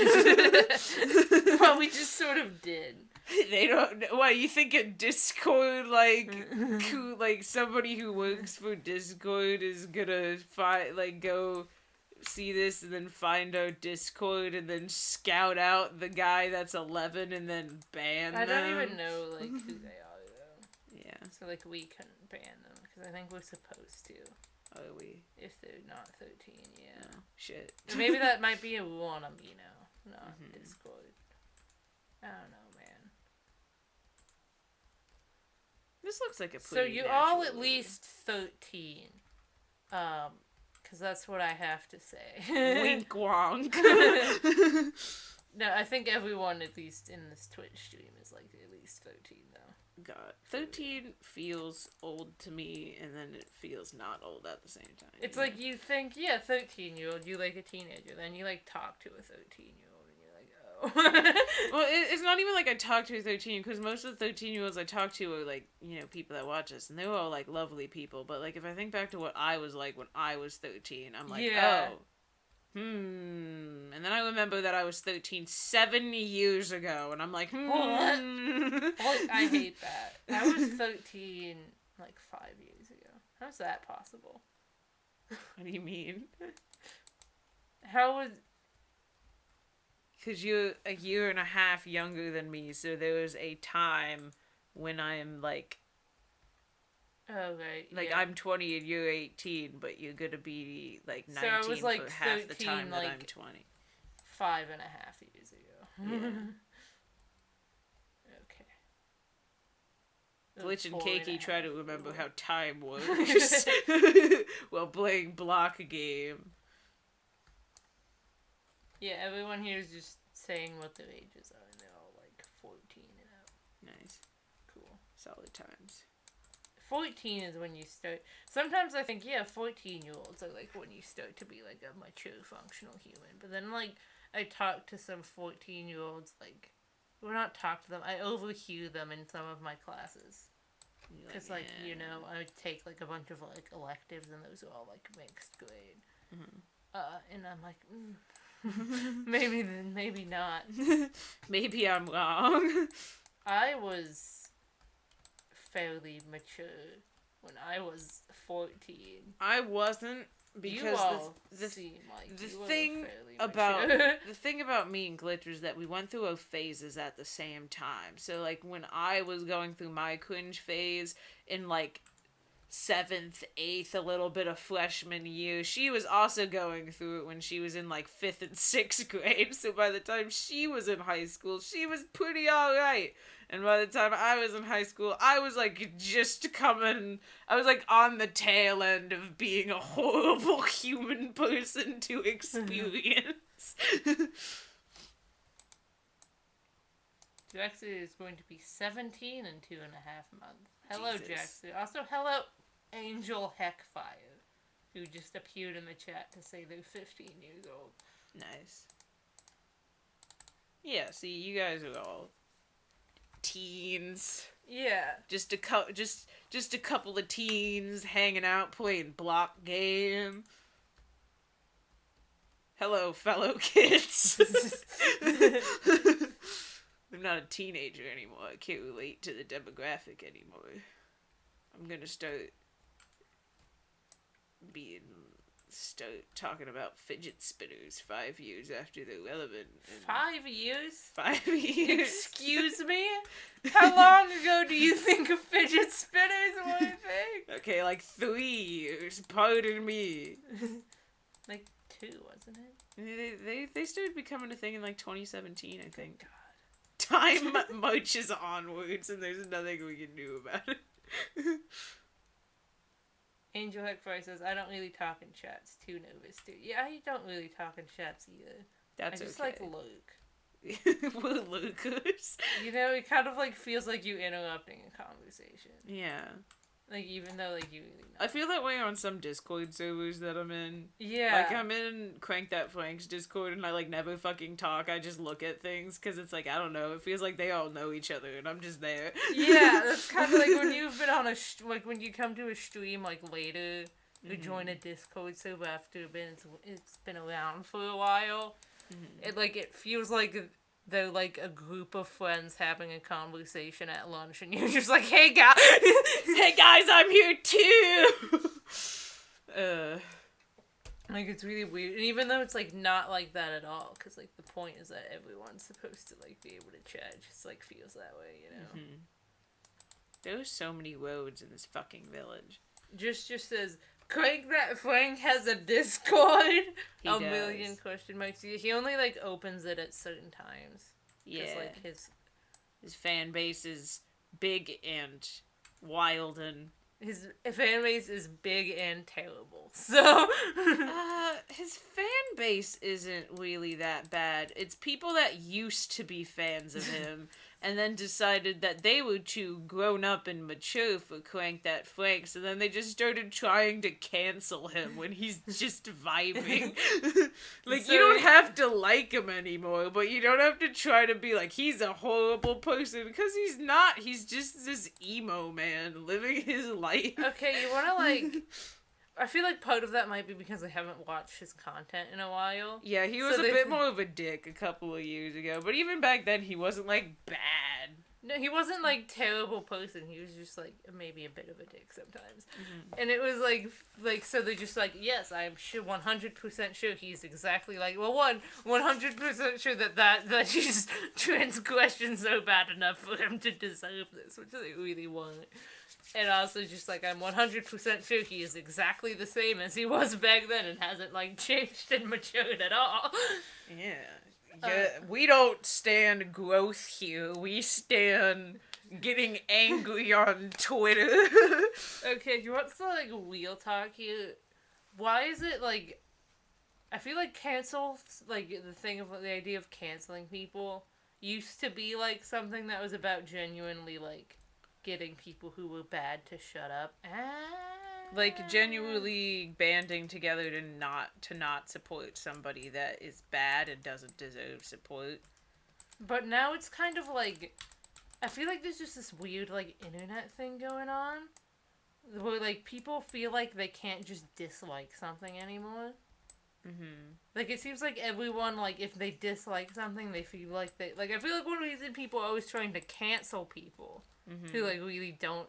Well, we just sort of did. They don't... Why, you think a Discord, like, like, somebody who works for Discord is gonna go see this and then find our Discord and then scout out the guy that's 11 and then ban them? I don't even know, like, who they are, though. Yeah. So, like, we couldn't ban them, because I think we're supposed to. Are we? If they're not 13, yeah. Oh, shit. Maybe that might be a rule on Amino, not Discord. I don't know, man. This looks like a pretty So you all at least 13. Because that's what I have to say. Wink wonk. No, I think everyone at least in this Twitch stream is like at least 13 though. God, 13 feels old to me, and then it feels not old at the same time. It's like you think, yeah, 13-year-old, you like a teenager, then you like talk to a 13-year-old, and you're like, oh. Well, it's not even like I talk to a 13, because most of the 13-year-olds I talk to are like, you know, people that watch us, and they were all like lovely people. But like if I think back to what I was like when I was 13, I'm like, yeah. oh. And then I remember that I was 13 7 years ago, and I'm like, What? I hate that. I was 13 like 5 years ago. How's that possible? What do you mean? How was... Because you're a year and a half younger than me, so there was a time when I'm like... Oh, right. Like, yeah. I'm 20 and you're 18, but you're gonna be, like, 19 so I was, like, for half the 13, time that like, I'm 20. 5.5 years ago. Yeah. Okay. Glitch and Cakey try to remember how time works while playing block game. Yeah, everyone here is just saying what their ages are, and they're all like 14 and up. Nice. Cool. Solid times. 14 is when you start. Sometimes I think, yeah, 14-year-olds are like when you start to be like a mature, functional human. But then, like, I talk to some 14-year-olds, like, well, not talk to them, I overhear them in some of my classes. Because, like, you know, I would take, like, a bunch of, like, electives, and those are all, like, mixed grade. And I'm like, maybe not. Maybe I'm wrong. I was fairly mature when I was 14. I wasn't, because you all the seem like the you were thing fairly about mature. the thing about me and Glitch was that we went through our phases at the same time. So like when I was going through my cringe phase in like 7th, 8th, a little bit of freshman year, she was also going through it when she was in like 5th and 6th grade. So by the time she was in high school, she was pretty alright. And by the time I was in high school, I was like I was like on the tail end of being a horrible human person to experience. Jaxie is going to be 17 in 2.5 months. Hello, Jesus. Jaxie. Also, hello, Angel Heckfire, who just appeared in the chat to say they're 15 years old. Nice. Yeah, see, you guys are all teens. Yeah. Just a couple of teens hanging out playing block game. Hello, fellow kids. I'm not a teenager anymore. I can't relate to the demographic anymore. I'm gonna start talking about fidget spinners 5 years after they're relevant. 5 years? 5 years. Excuse me? How long ago do you think of fidget spinners were a thing? Okay, like 3 years. Pardon me. Like 2, wasn't it? They started becoming a thing in like 2017, I think. God. Time marches onwards, and there's nothing we can do about it. Angel Heckfire says, I don't really talk in chats. Too nervous to. Yeah, I don't really talk in chats either. That's I just okay. like Luke. We're Lucas. You know, it kind of like feels like you interrupting a conversation. Yeah. Like, even though, like, you really know. I feel that way on some Discord servers that I'm in. Yeah. Like, I'm in Crank That Frank's Discord, and I, like, never fucking talk. I just look at things, because it's like, I don't know, it feels like they all know each other, and I'm just there. Yeah, that's kind of like when you've been on like, when you come to a stream, like, later, you join a Discord server after it's been around for a while. It feels like they're like a group of friends having a conversation at lunch, and you're just like, hey guys, hey guys, I'm here too! Like, it's really weird, and even though it's like not like that at all, because like the point is that everyone's supposed to like be able to chat, it just like feels that way, you know? There's so many roads in this fucking village. Just says, Craig that Frank has a Discord? He a does. million question marks. He only, like, opens it at certain times. Yeah. Like, his fan base is big and wild, and his fan base is big and terrible. So his fan base isn't really that bad. It's people that used to be fans of him and then decided that they were too grown up and mature for Crank That Frank, so then they just started trying to cancel him when he's just vibing. Like, So, you don't have to like him anymore, but you don't have to try to be like, he's a horrible person, because he's not. He's just this emo man living his life. okay, you wanna, like... I feel like part of that might be because I haven't watched his content in a while. Yeah, he was a bit more of a dick a couple of years ago, but even back then he wasn't, like, bad. No, he wasn't, like, terrible person. He was just, like, maybe a bit of a dick sometimes. And it was, like, so they're just like, yes, I'm sure, 100% sure he's exactly like, well, 100% sure that his transgressions so bad enough for him to deserve this, which they really want. And also just, like, I'm 100% sure he is exactly the same as he was back then and hasn't, like, changed and matured at all. Yeah, we don't stand growth here. We stand getting angry on Twitter. Okay, you want to, like, real talk here? Why is it, like... I feel like the thing of the idea of canceling people used to be, like, something that was about genuinely, like, getting people who were bad to shut up. Like, genuinely banding together to not support somebody that is bad and doesn't deserve support. But now it's kind of like, I feel like there's just this weird, like, internet thing going on, where, like, people feel like they can't just dislike something anymore. Mm-hmm. Like, it seems like everyone, like, if they dislike something, they feel like they... Like, I feel like one reason people are always trying to cancel people who, like, really don't...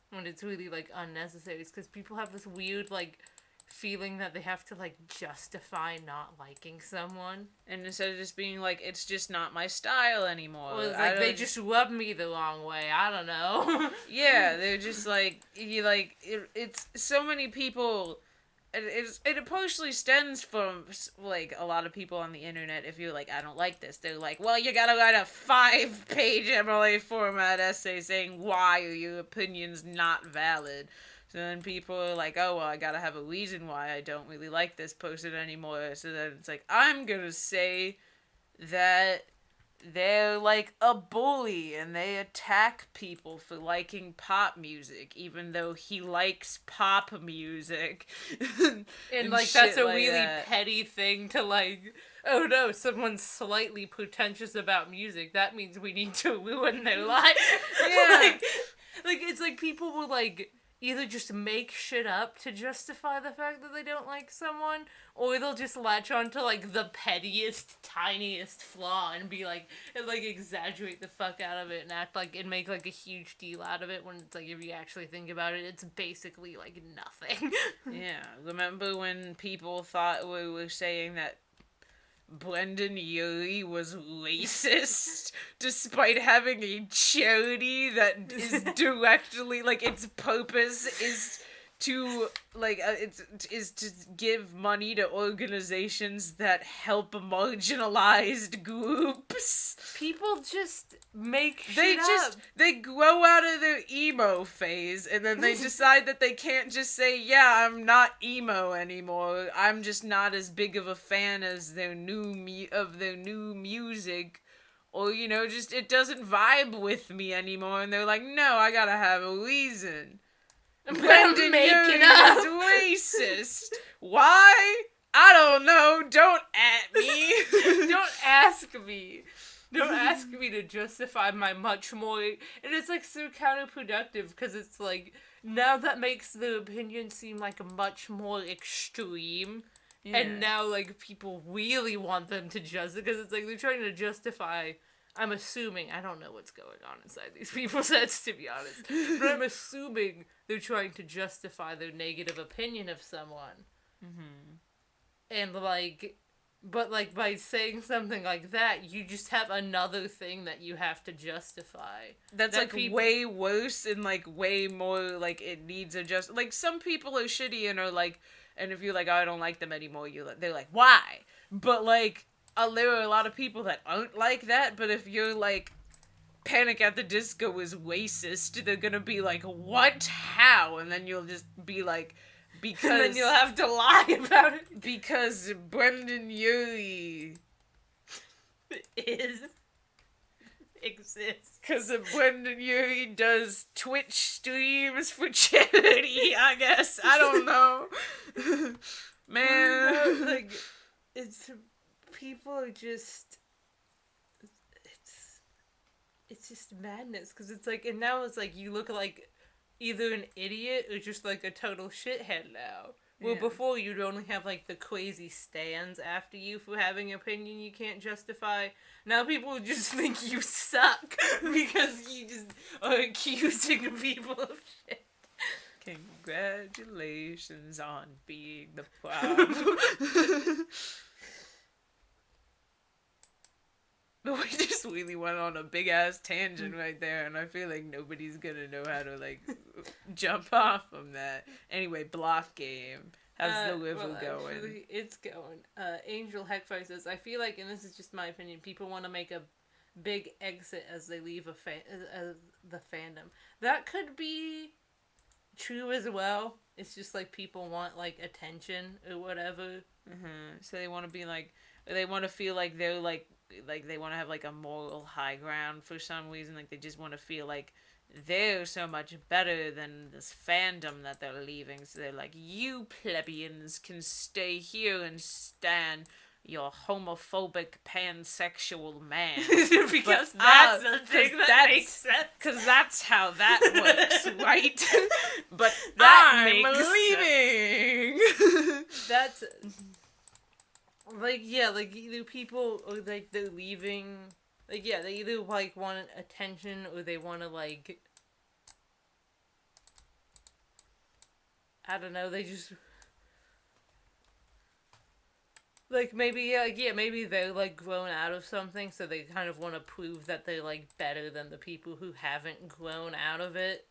When it's really, like, unnecessary, is because people have this weird, like, feeling that they have to, like, justify not liking someone. And instead of just being like, it's just not my style anymore. Or it's like, they just rub me the wrong way. I don't know. Yeah, they're just like, it's so many people... It partially stems from, like, a lot of people on the internet. If you're like, I don't like this, they're like, well, you gotta write a 5-page MLA format essay saying why are your opinions not valid. So then people are like, oh, well, I gotta have a reason why I don't really like this person anymore. So then it's like, I'm gonna say that they're like a bully and they attack people for liking pop music, even though he likes pop music. And like, that's a like really that. petty thing to, like, oh no, someone's slightly pretentious about music. That means we need to ruin their life. Yeah. like, it's like people will, like, either just make shit up to justify the fact that they don't like someone, or they'll just latch on to, like, the pettiest, tiniest flaw and be like, and, like, exaggerate the fuck out of it and act like, and make, like, a huge deal out of it when it's like, if you actually think about it, it's basically, like, nothing. Yeah, remember when people thought we were saying that Brendan Urie was racist despite having a charity that is directly, like, its purpose is to, like, is to give money to organizations that help marginalized groups. People just make shit up. They grow out of their emo phase and then they decide that they can't just say, yeah, I'm not emo anymore. I'm just not as big of a fan as their new music. Or, you know, just it doesn't vibe with me anymore. And they're like, no, I gotta have a reason. Brendan Urie is racist. Why? I don't know. Don't at me. Don't ask me. Don't ask me to justify my much more... And it's, like, so counterproductive, because it's, like, now that makes the opinion seem, like, much more extreme. Yeah. And now, like, people really want them to justify... Because it's, like, they're trying to justify... I'm assuming... I don't know what's going on inside these people's heads, to be honest. But I'm assuming they're trying to justify their negative opinion of someone. Mm-hmm. And, like... But, like, by saying something like that, you just have another thing that you have to justify. That's, like, way worse and, like, way more, like, it needs adjust. Like, some people are shitty and are, like... And if you're like, oh, I don't like them anymore, they're like, why? But, like, there are a lot of people that aren't like that, but if you're, like, Panic at the Disco is racist, they're gonna be like, what? How? And then you'll just be like... Because, and then you'll have to lie about it. Because Brendan Urie exists. Because Brendan Urie does Twitch streams for charity, I guess. I don't know. Man. Like, it's... People are just... It's just madness. Because it's like... And now it's like you look like... either an idiot or just, like, a total shithead now. Well, before you'd only have, like, the crazy stands after you for having an opinion you can't justify. Now people just think you suck because you just are accusing people of shit. Congratulations on being the problem. But we just really went on a big-ass tangent right there, and I feel like nobody's gonna know how to, like, jump off from that. Anyway, block game. How's the river going? Actually, it's going. Angel Heckfire says, I feel like, and this is just my opinion, people want to make a big exit as they leave the fandom. That could be true as well. It's just like people want like attention or whatever. So they want to be like, they want to feel like they're like they want to have like a moral high ground for some reason. Like they just want to feel like they're so much better than this fandom that they're leaving. So they're like, you plebeians can stay here and stand your homophobic pansexual man. Because that's the thing that makes sense. Because that's how that works, right? But I'm leaving. That's like, yeah, like either people or like they're leaving. Like, yeah, they either like want attention or they want to like, I don't know, they just like maybe maybe they're like grown out of something, so they kind of want to prove that they're like better than the people who haven't grown out of it.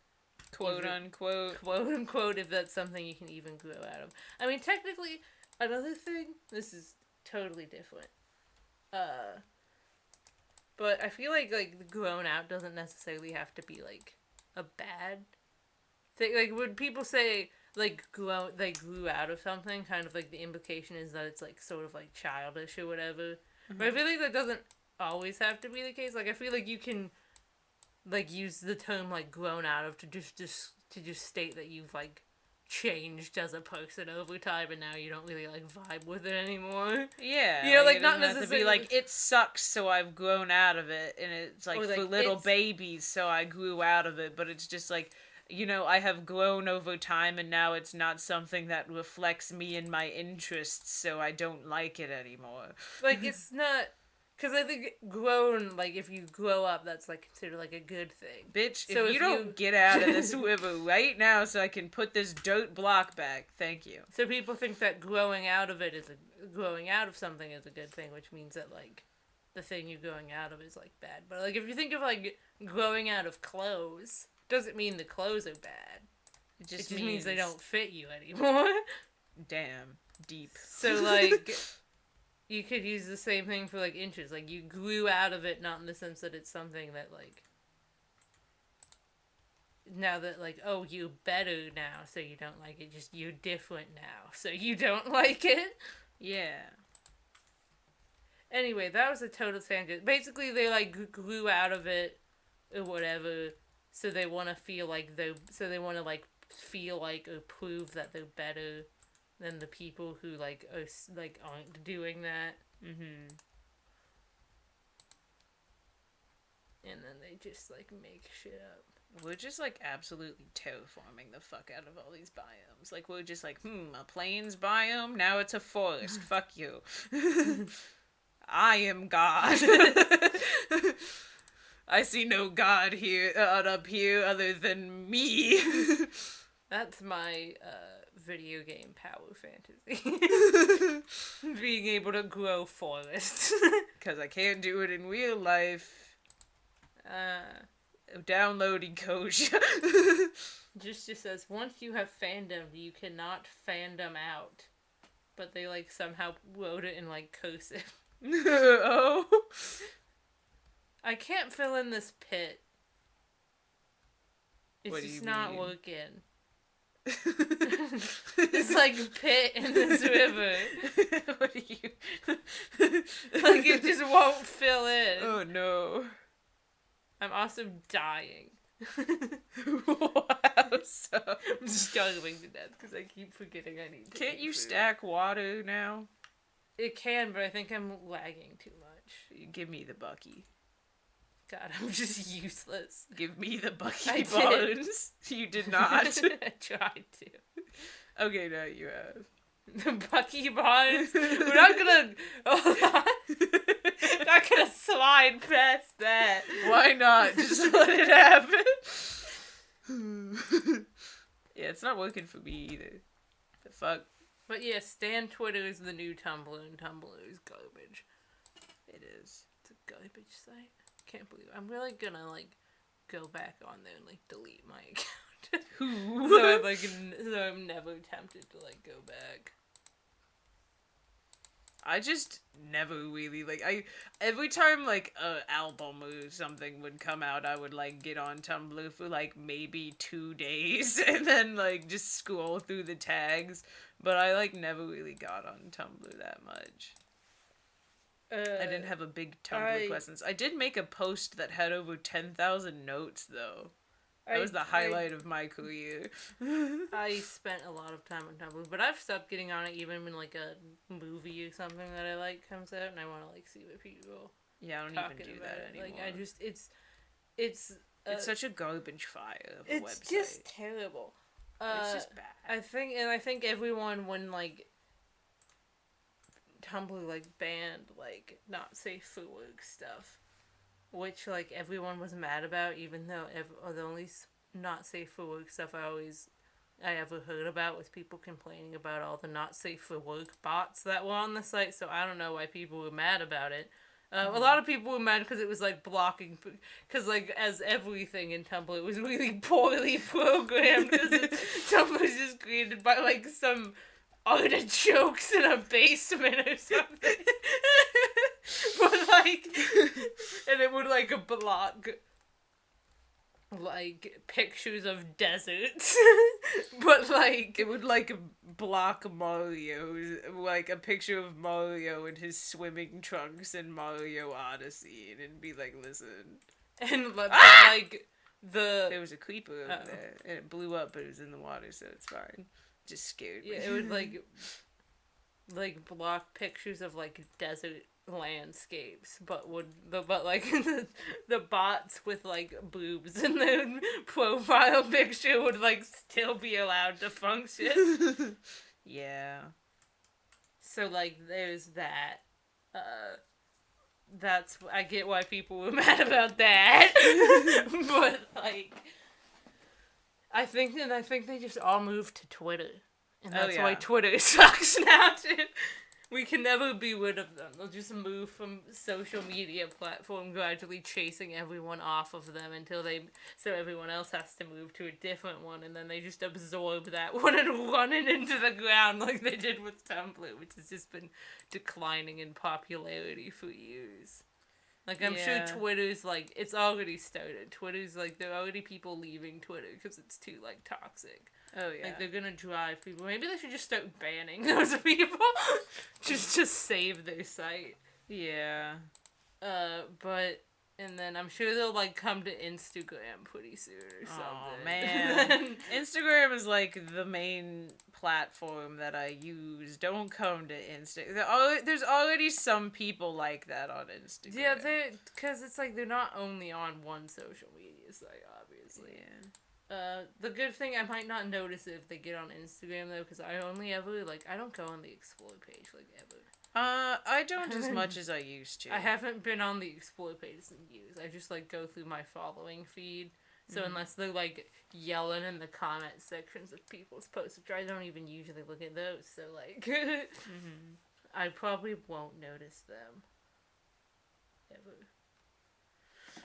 Quote unquote, if that's something you can even grow out of. I mean, technically, another thing, this is totally different. But I feel like grown out doesn't necessarily have to be like a bad thing. Like when people say like they grew out of something, kind of like the implication is that it's like sort of like childish or whatever. But I feel like that doesn't always have to be the case. Like I feel like you can like use the term like grown out of to just state that you've like changed as a person over time and now you don't really like vibe with it anymore. Yeah. You know, like it not doesn't have to be like, it sucks so I've grown out of it, and it's like, like for little babies so I grew out of it, but it's just like, you know, I have grown over time and now it's not something that reflects me and my interests, so I don't like it anymore. Like it's not, because I think grown, like, if you grow up, that's, like, considered, like, a good thing. Bitch, so if you don't get out of this river right now so I can put this dirt block back, thank you. So people think that growing out of something is a good thing, which means that, like, the thing you're growing out of is, like, bad. But, like, if you think of, like, growing out of clothes, doesn't mean the clothes are bad. It just means they don't fit you anymore. Damn. Deep. So, like... You could use the same thing for, like, inches. Like, you grew out of it, not in the sense that it's something that, like... Now that, like, oh, you're better now, so you don't like it. Just, you're different now, so you don't like it. Yeah. Anyway, that was a total tangent. Basically, they, like, grew out of it, or whatever, so they want to feel like so they want to, like, feel like, or prove that they're better than the people who, like, are, like, aren't doing that. And then they just, like, make shit up. We're just, like, absolutely terraforming the fuck out of all these biomes. Like, we're just like, a plains biome? Now it's a forest. Fuck you. I am God. I see no God here, up here other than me. That's my, video game power fantasy. Being able to grow forests. Because I can't do it in real life. Downloading Koja. just says, once you have fandom, you cannot fandom out. But they, like, somehow wrote it in, like, cursive. Oh. I can't fill in this pit. It's just not working. It's like a pit in this river. What are you... Like, it just won't fill in. Oh, no. I'm also dying. Wow, so... I'm struggling to death because I keep forgetting I need to Can't you food. stack water now? It can, but I think I'm lagging too much. Give me the Bucky. God, I'm just useless. Give me the Bucky I bones. You did not. I tried to. Okay, now you have. The Bucky Barnes? We're not gonna... Hold on. Not gonna slide past that. Why not? Just let it happen. Yeah, it's not working for me either. The fuck? But yeah, Stan Twitter is the new Tumblr, and Tumblr is garbage. It is. It's a garbage site. Can't believe it. I'm really gonna, like, go back on there and, like, delete my account. so I'm never tempted to, like, go back. I just never really every time like a album or something would come out, I would like get on Tumblr for like maybe 2 days and then like just scroll through the tags. But I like never really got on Tumblr that much. I didn't have a big Tumblr presence. I did make a post that had over 10,000 notes though. That was the highlight of my career. I spent a lot of time on Tumblr, but I've stopped getting on it even when like a movie or something that I like comes out, and I want to like see what people. Yeah, I don't even do that anymore. Like I just it's such a garbage fire of a website. It's just terrible. It's just bad. I think everyone when like Tumblr like banned like not safe for work stuff, which like everyone was mad about, even though the only not safe for work stuff I ever heard about was people complaining about all the not safe for work bots that were on the site. So I don't know why people were mad about it. A lot of people were mad because it was like blocking, because like as everything in Tumblr, it was really poorly programmed. Because Tumblr was just created by like some artichokes in a basement or something. But like, and it would like block like pictures of deserts. But like it would like block Mario, like a picture of Mario in his swimming trunks in Mario Odyssey, and it'd be like, listen. And like there was a creeper over there, and it blew up, but it was in the water, so it's fine. Just scared me. Yeah, it would like block pictures of like desert landscapes, but like the bots with like boobs in their profile picture would like still be allowed to function. Yeah. So like there's that. I get why people were mad about that. But like I think they just all moved to Twitter. And that's why Twitter sucks now too. We can never be rid of them. They'll just move from social media platform, gradually chasing everyone off of them so everyone else has to move to a different one, and then they just absorb that one and run it into the ground like they did with Tumblr, which has just been declining in popularity for years. Like, I'm sure Twitter's, like, it's already started. Twitter's, like, there are already people leaving Twitter because it's too, like, toxic. Oh, yeah. Like, they're gonna drive people. Maybe they should just start banning those people. just to save their site. Yeah. And then I'm sure they'll, like, come to Instagram pretty soon or something. Oh, man. Instagram is, like, the main platform that I use. Don't come to Instagram. There's already some people like that on Instagram. Yeah, because it's, like, they're not only on one social media site, obviously. Yeah. The good thing, I might not notice it if they get on Instagram, though, because I only ever, like, I don't go on the Explore page, like, ever. I don't as much as I used to. I haven't been on the Explore page in years. I just, like, go through my following feed. So unless they're, like, yelling in the comment sections of people's posts, which I don't even usually look at those, so, like, I probably won't notice them. Ever.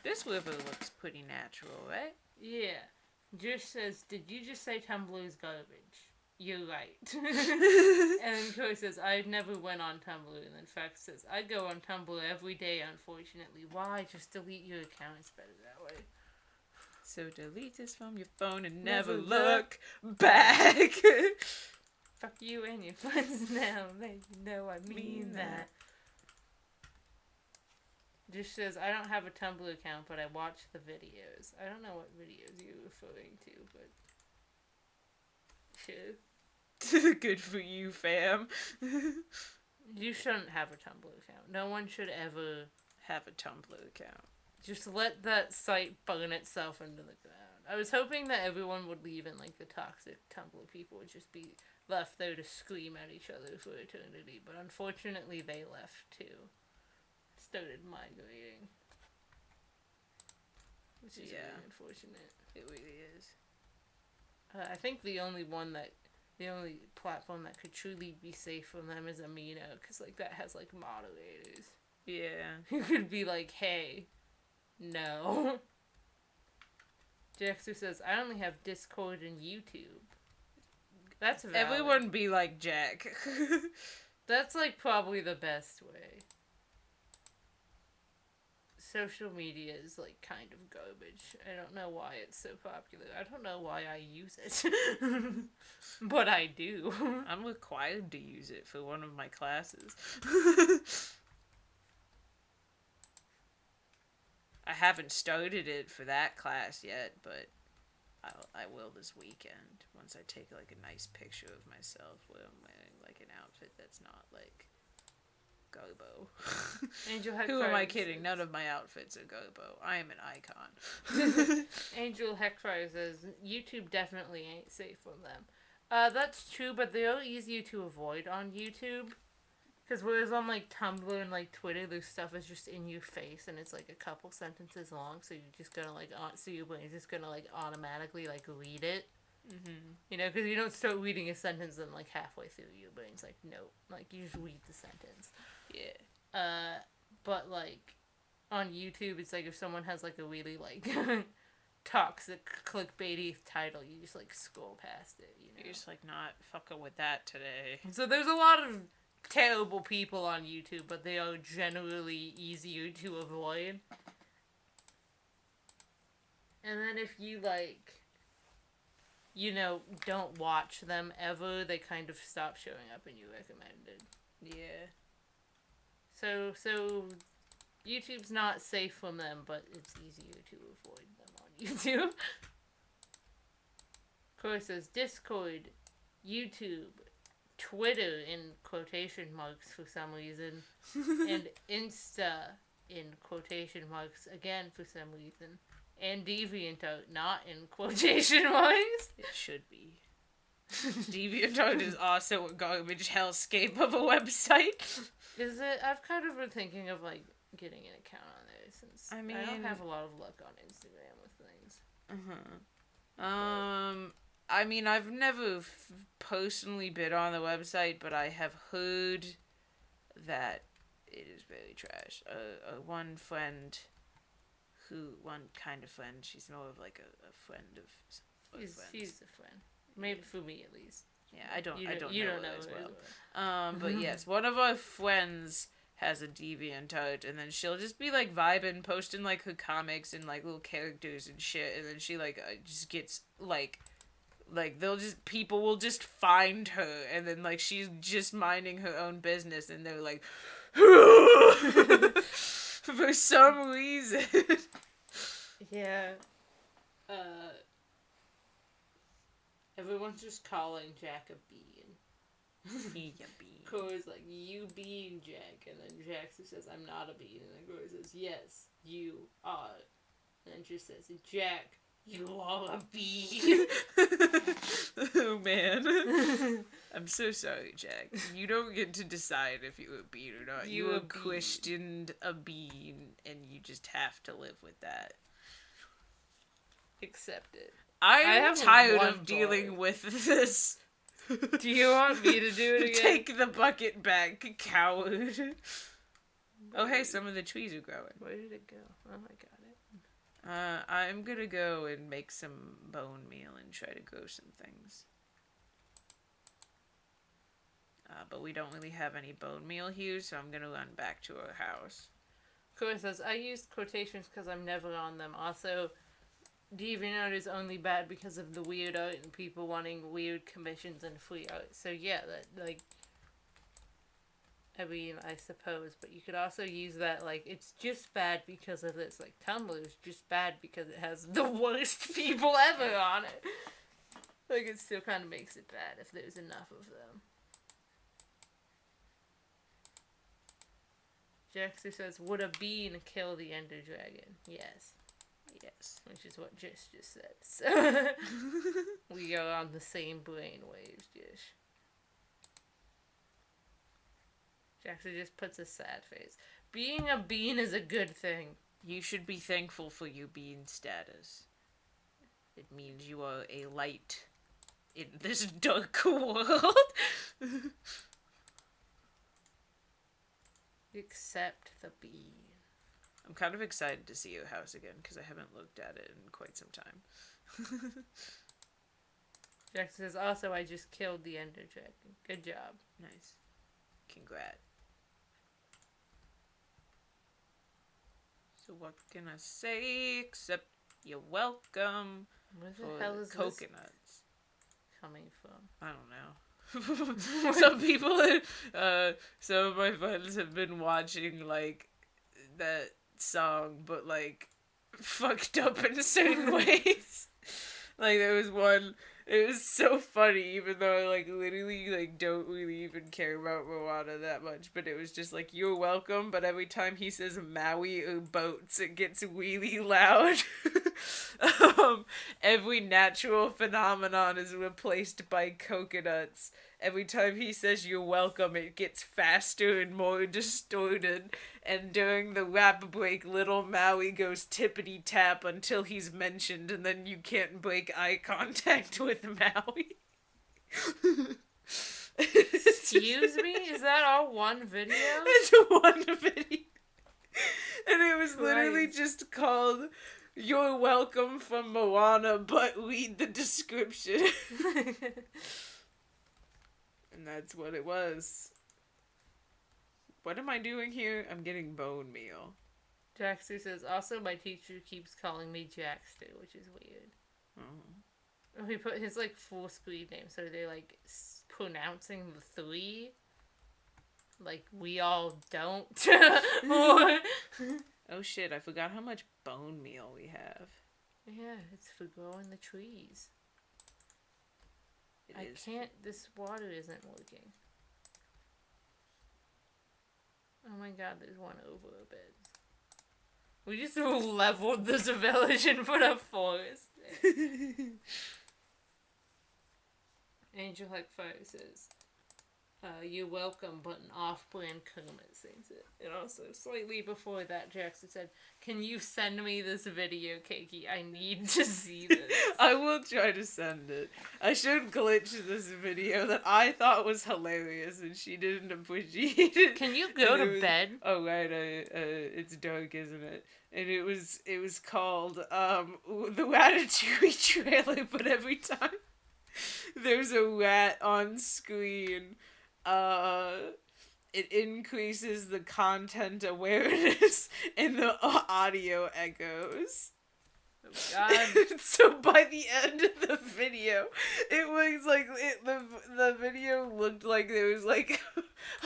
This river looks pretty natural, right? Yeah. Just says, did you just say Tumblr is garbage? You're right. And then Corey says, I never went on Tumblr. And then Fact says, I go on Tumblr every day, unfortunately. Why? Just delete your account. It's better that way. So delete this from your phone and never look back. Fuck you and your friends now. They know I mean that. Just says, I don't have a Tumblr account, but I watch the videos. I don't know what videos you're referring to, but sure. Good for you, fam. You shouldn't have a Tumblr account. No one should ever have a Tumblr account. Just let that site burn itself into the ground. I was hoping that everyone would leave and, like, the toxic Tumblr people would just be left there to scream at each other for eternity, but unfortunately they left too. Started migrating. Which is really unfortunate. It really is. I think the only platform that could truly be safe from them is Amino, because, like, that has, like, moderators. Yeah. You could be like, hey, no. Jaxter says, I only have Discord and YouTube. That's valid. Everyone be like Jack. That's, like, probably the best way. Social media is, like, kind of garbage. I don't know why it's so popular. I don't know why I use it. But I do. I'm required to use it for one of my classes. I haven't started it for that class yet, but I will this weekend once I take like a nice picture of myself where I'm wearing like an outfit that's not like Gobo. Angel Who am I kidding? None of my outfits are Gobo. I am an icon. Angel Heckfire says YouTube definitely ain't safe from them. That's true, but they are easier to avoid on YouTube. Because whereas on, like, Tumblr and, like, Twitter, their stuff is just in your face, and it's, like, a couple sentences long, so you're just gonna, like, so your brain's just gonna, like, automatically, like, read it. Mm-hmm. You know, because you don't start reading a sentence and, like, halfway through, your brain's like, nope. Like, you just read the sentence. Yeah. But, like, on YouTube, it's like if someone has, like, a really, like, toxic, clickbaity title, you just, like, scroll past it, you know? You're just, like, not fucking with that today. So there's a lot of terrible people on YouTube, but they are generally easier to avoid. And then if you, like, you know, don't watch them ever, they kind of stop showing up in your recommended. Yeah. So YouTube's not safe from them, but it's easier to avoid them on YouTube. Of course, there's Discord, YouTube, Twitter in quotation marks for some reason, and Insta in quotation marks again for some reason, and DeviantArt not in quotation marks. It should be. DeviantArt is also a garbage hellscape of a website. Is it? I've kind of been thinking of, like, getting an account on there since I don't have a lot of luck on Instagram with things. I mean, I've never personally been on the website, but I have heard that it is very trash. One kind of friend, she's more of like a friend of friends. She's a friend. Maybe for me, at least. Yeah, I don't know her as well. But yes, one of our friends has a DeviantArt, and then she'll just be like vibing, posting like her comics and like little characters and shit, and then she like just gets like people will just find her, and then like she's just minding her own business, and they're like for some reason. Yeah. Everyone's just calling Jack a bean. He a bean. Corey's like, you bean, Jack. And then Jack says, I'm not a bean. And then Corey says, yes, you are. And then she says, Jack, you are a bean. Oh, man. I'm so sorry, Jack. You don't get to decide if you're a bean or not. You are questioned a bean, and you just have to live with that. Accept it. I'm tired of dealing with this. Do you want me to do it again? Take the bucket back, coward. Oh, hey, some of the trees are growing. Where did it go? Oh, I got it. I'm gonna go and make some bone meal and try to grow some things. But we don't really have any bone meal here, so I'm gonna run back to our house. Corey says, I used quotations because I'm never on them. Also, DeviantArt is only bad because of the weird art and people wanting weird commissions and free art. So yeah, that, like, I mean, I suppose, but you could also use that, like, it's just bad because of this. Like, Tumblr is just bad because it has the worst people ever on it. Like, it still kind of makes it bad if there's enough of them. Jaxter says, would a bean kill the Ender Dragon? Yes. Yes. Which is what Jish just said. So we are on the same brain waves, Jish. Jackson just puts a sad face. Being a bean is a good thing. You should be thankful for your bean status. It means you are a light in this dark world. Accept the bean. I'm kind of excited to see your house again, because I haven't looked at it in quite some time. Jackson says, also, I just killed the Ender Dragon. Good job. Nice. what can I say except you're welcome Where the for hell the is this coconuts. coming from? I don't know. Some of my friends have been watching, like, that song, but, like, fucked up in certain ways. Like, there was one, it was so funny, even though I, like, literally, like, don't really even care about Moana that much, but it was just like, you're welcome, but every time he says Maui or boats, it gets really loud. Every natural phenomenon is replaced by coconuts. Every time he says you're welcome, it gets faster and more distorted. And during the rap break, little Maui goes tippity tap until he's mentioned, and then you can't break eye contact with Maui. Excuse me? Is that all one video? It's one video. And it was literally just called You're Welcome from Moana, but read the description. And that's what it was. What am I doing here? I'm getting bone meal. Jackster says, also my teacher keeps calling me Jackster, which is weird. Oh. He put his, like, full screen name, so they're, like, pronouncing the 3. Like, we all don't. Or... Oh shit, I forgot how much bone meal we have. Yeah, it's for growing the trees. It is. This water isn't working. Oh my god, there's one over a bit. We just leveled this village and put a forest there. Angel Heck Fire says, you're welcome, but an off-brand Kermit sings it. And also, slightly before that, Jackson said, can you send me this video, Keiki? I need to see this. I will try to send it. I should glitch this video that I thought was hilarious and she didn't appreciate it. Can you go to bed? Oh, right, it's dark, isn't it? And it was called, the Ratatouille trailer, but every time there's a rat on screen, it increases the content awareness and the audio echoes. Oh god. So by the end of the video, it was like, the video looked like there was like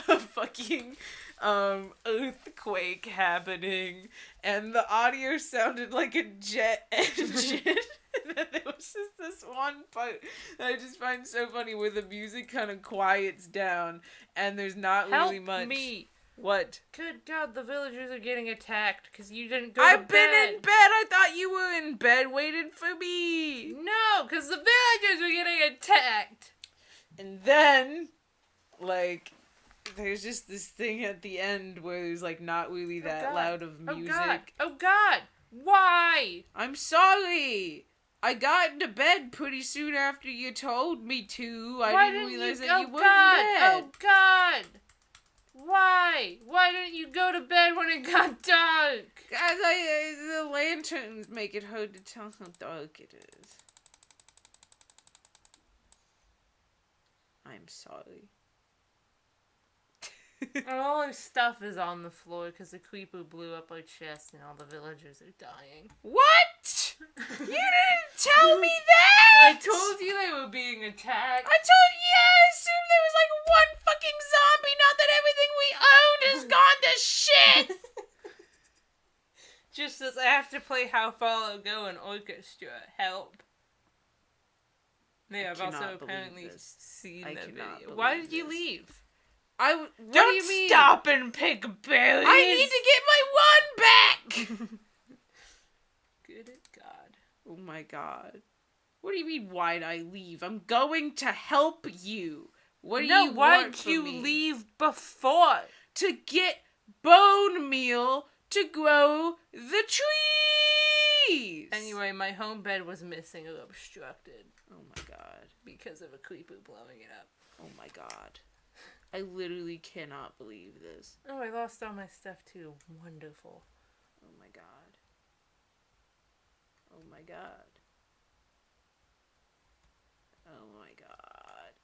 a fucking earthquake happening, and the audio sounded like a jet engine. And then there was just this one part that I just find so funny where the music kind of quiets down and there's not really much. Help me! What? Good god, the villagers are getting attacked because you didn't go to bed. I've been in bed! I thought you were in bed waiting for me! No, because the villagers are getting attacked! And then, like, there's just this thing at the end where there's, like, not really that loud of music. Oh god! Why? I'm sorry! I got into bed pretty soon after you told me to. I didn't realize that you were in bed. Oh god! Why? Why didn't you go to bed when it got dark? Guys, the lanterns make it hard to tell how dark it is. I'm sorry. And all our stuff is on the floor because the creeper blew up our chest and all the villagers are dying. What? You didn't tell me that! I told you they were being attacked. I assumed there was like one fucking zombie, not that everything we owned has gone to shit! Just as I have to play How Far I'll Go in orchestra. Help. Yeah, I've also apparently seen the video. Why did you leave? What Don't do you mean? Stop and pick berries! I need to get my one back! Good God. Oh my god. What do you mean, why'd I leave? I'm going to help you. What do you want why'd from you me? leave before? To get bone meal to grow the trees! Anyway, my home bed was missing or obstructed. Oh my god. Because of a creeper blowing it up. Oh my god. I literally cannot believe this. Oh, I lost all my stuff too. Wonderful. Oh my god. Oh my god. Oh my god.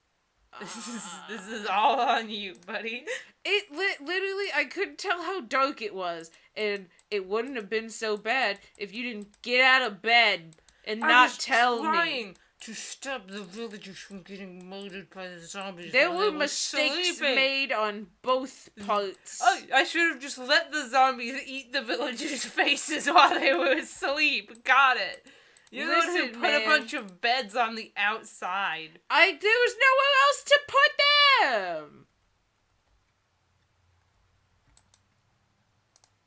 This is all on you, buddy. It literally, I couldn't tell how dark it was, and it wouldn't have been so bad if you didn't get out of bed and not tell me. To stop the villagers from getting murdered by the zombies. There were mistakes made on both parts. Oh, I should have just let the zombies eat the villagers' faces while they were asleep. Got it. You would put a bunch of beds on the outside. There was nowhere else to put them.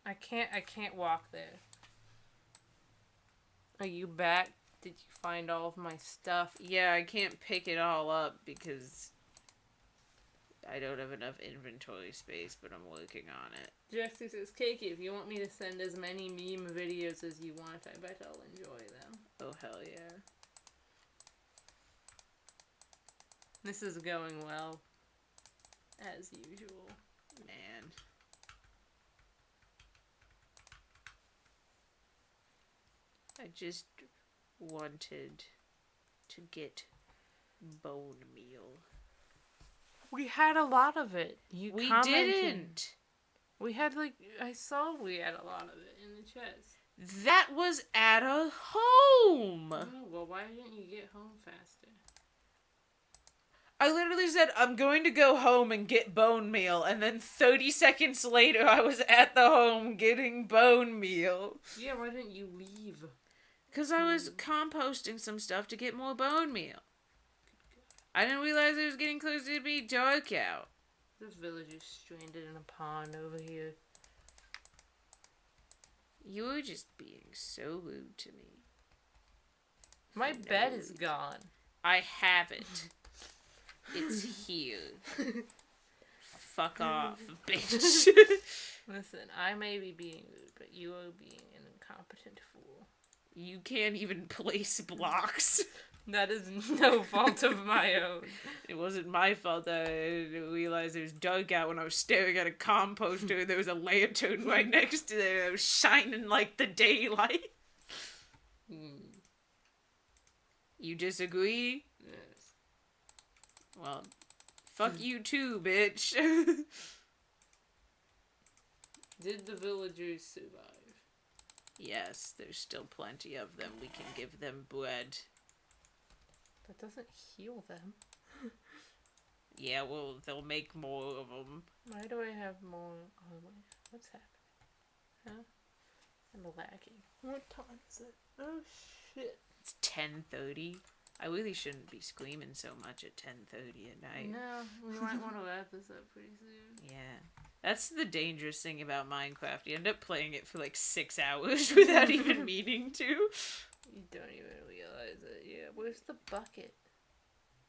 I can't walk there. Are you back? Did you find all of my stuff? Yeah, I can't pick it all up because I don't have enough inventory space, but I'm working on it. Jesse says, Cakey, if you want me to send as many meme videos as you want, I bet I'll enjoy them. Oh, hell yeah. This is going well. As usual. Man. I just wanted to get bone meal. We had a lot of it. We didn't. We had I saw we had a lot of it in the chest. That was at a home. Oh, well, why didn't you get home faster? I literally said, I'm going to go home and get bone meal, and then 30 seconds later I was at the home getting bone meal. Yeah, why didn't you leave? Because I was composting some stuff to get more bone meal. I didn't realize it was getting close to be dark out. This village is stranded in a pond over here. You're just being so rude to me. My bed is gone. I have it. It's here. Fuck off, bitch. Listen, I may be being rude, but you are being an incompetent fool. You can't even place blocks. That is no fault of my own. It wasn't my fault that I didn't realize it was dark out when I was staring at a composter. There was a lantern right next to it. It was shining like the daylight. You disagree? Yes. Well, fuck you too, bitch. Did the villagers survive? Yes, there's still plenty of them. We can give them bread. That doesn't heal them. Yeah, well, they'll make more of them. Why do I have more? Oh my, what's happening? Huh? I'm lagging. What time is it? Oh shit. It's 10:30. I really shouldn't be screaming so much at 10:30 at night. No, we might want to wrap this up pretty soon. Yeah. That's the dangerous thing about Minecraft. You end up playing it for like 6 hours without even meaning to. You don't even realize it. Yeah, where's the bucket?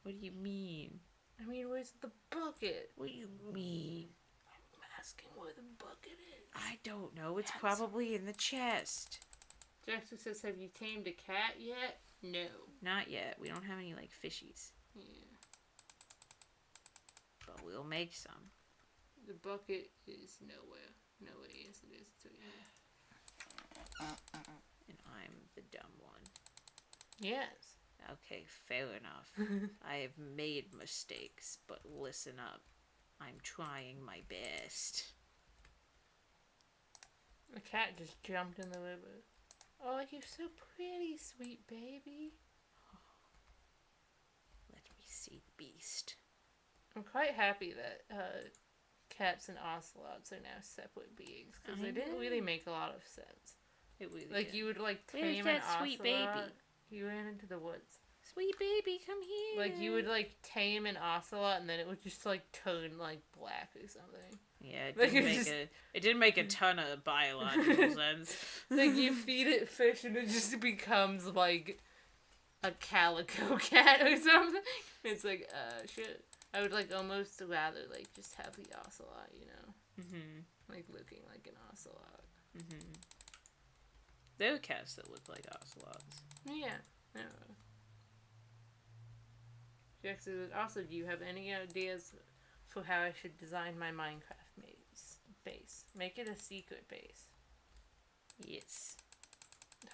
What do you mean? I mean, where's the bucket? What do you mean? I'm asking where the bucket is. I don't know. It's probably in the chest. Jackson says, have you tamed a cat yet? No. Not yet. We don't have any, like, fishies. Yeah. But we'll make some. The bucket is nowhere. No, yes, it is. It's right here. And I'm the dumb one. Yes. Okay, fair enough. I have made mistakes, but listen up. I'm trying my best. The cat just jumped in the river. Oh, you're so pretty, sweet baby. Let me see the beast. I'm quite happy that cats and ocelots are now separate beings, because they didn't really make a lot of sense. It really like did. You would like Where's tame an that sweet ocelot. baby? He ran into the woods. Sweet baby, come here. Like you would like tame an ocelot, and then it would just like turn like black or something. Yeah, it didn't make a ton of biological sense. Like you feed it fish, and it just becomes like a calico cat or something. It's like, shit. I would like almost rather like just have the ocelot, you know. Like looking like an ocelot. There are cats that look like ocelots. Yeah. Jackson, also, do you have any ideas for how I should design my Minecraft base? Make it a secret base. Yes.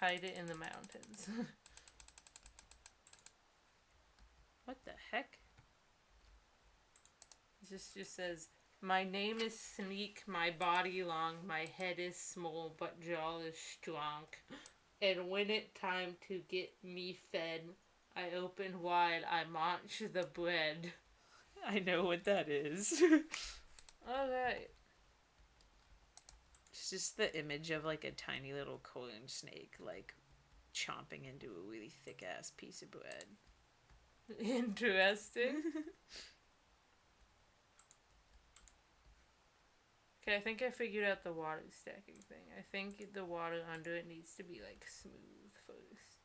Hide it in the mountains. What the heck? just says, "My name is Sneak, my body long, my head is small, but jaw is strong. And when it time to get me fed, I open wide, I munch the bread." I know what that is. Alright. It's just the image of like a tiny little corn snake like chomping into a really thick ass piece of bread. Interesting. Okay, I think I figured out the water stacking thing. I think the water under it needs to be like smooth first.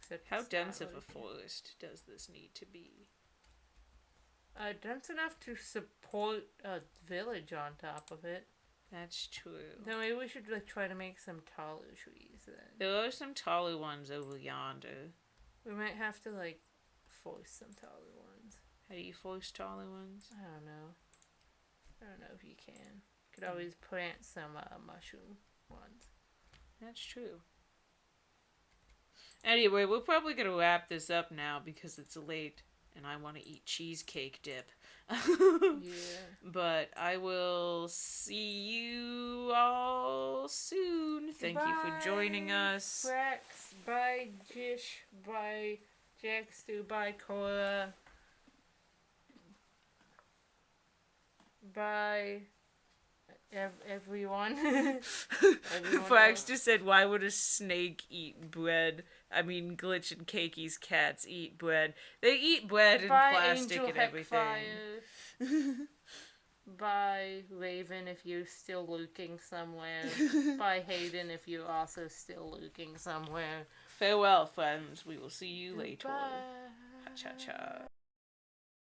Except How it's dense not of a working. forest does this need to be? Dense enough to support a village on top of it. That's true. Then maybe we should like try to make some taller trees then. There are some taller ones over yonder. We might have to like force some taller ones. How do you force taller ones? I don't know. I don't know if you can. Could always plant some mushroom ones. That's true. Anyway, we're probably gonna wrap this up now because it's late and I want to eat cheesecake dip. Yeah. But I will see you all soon. Thank you for joining us. Brax, bye Jish, bye Jackstu, bye Cora, bye everyone. Flax just said, why would a snake eat bread? I mean, Glitch and Cakey's cats eat bread. They eat bread and bye plastic Angel and everything. Bye Raven if you're still lurking somewhere. Bye Hayden if you're also still lurking somewhere. Farewell, friends. We will see you later. Bye. Cha-cha.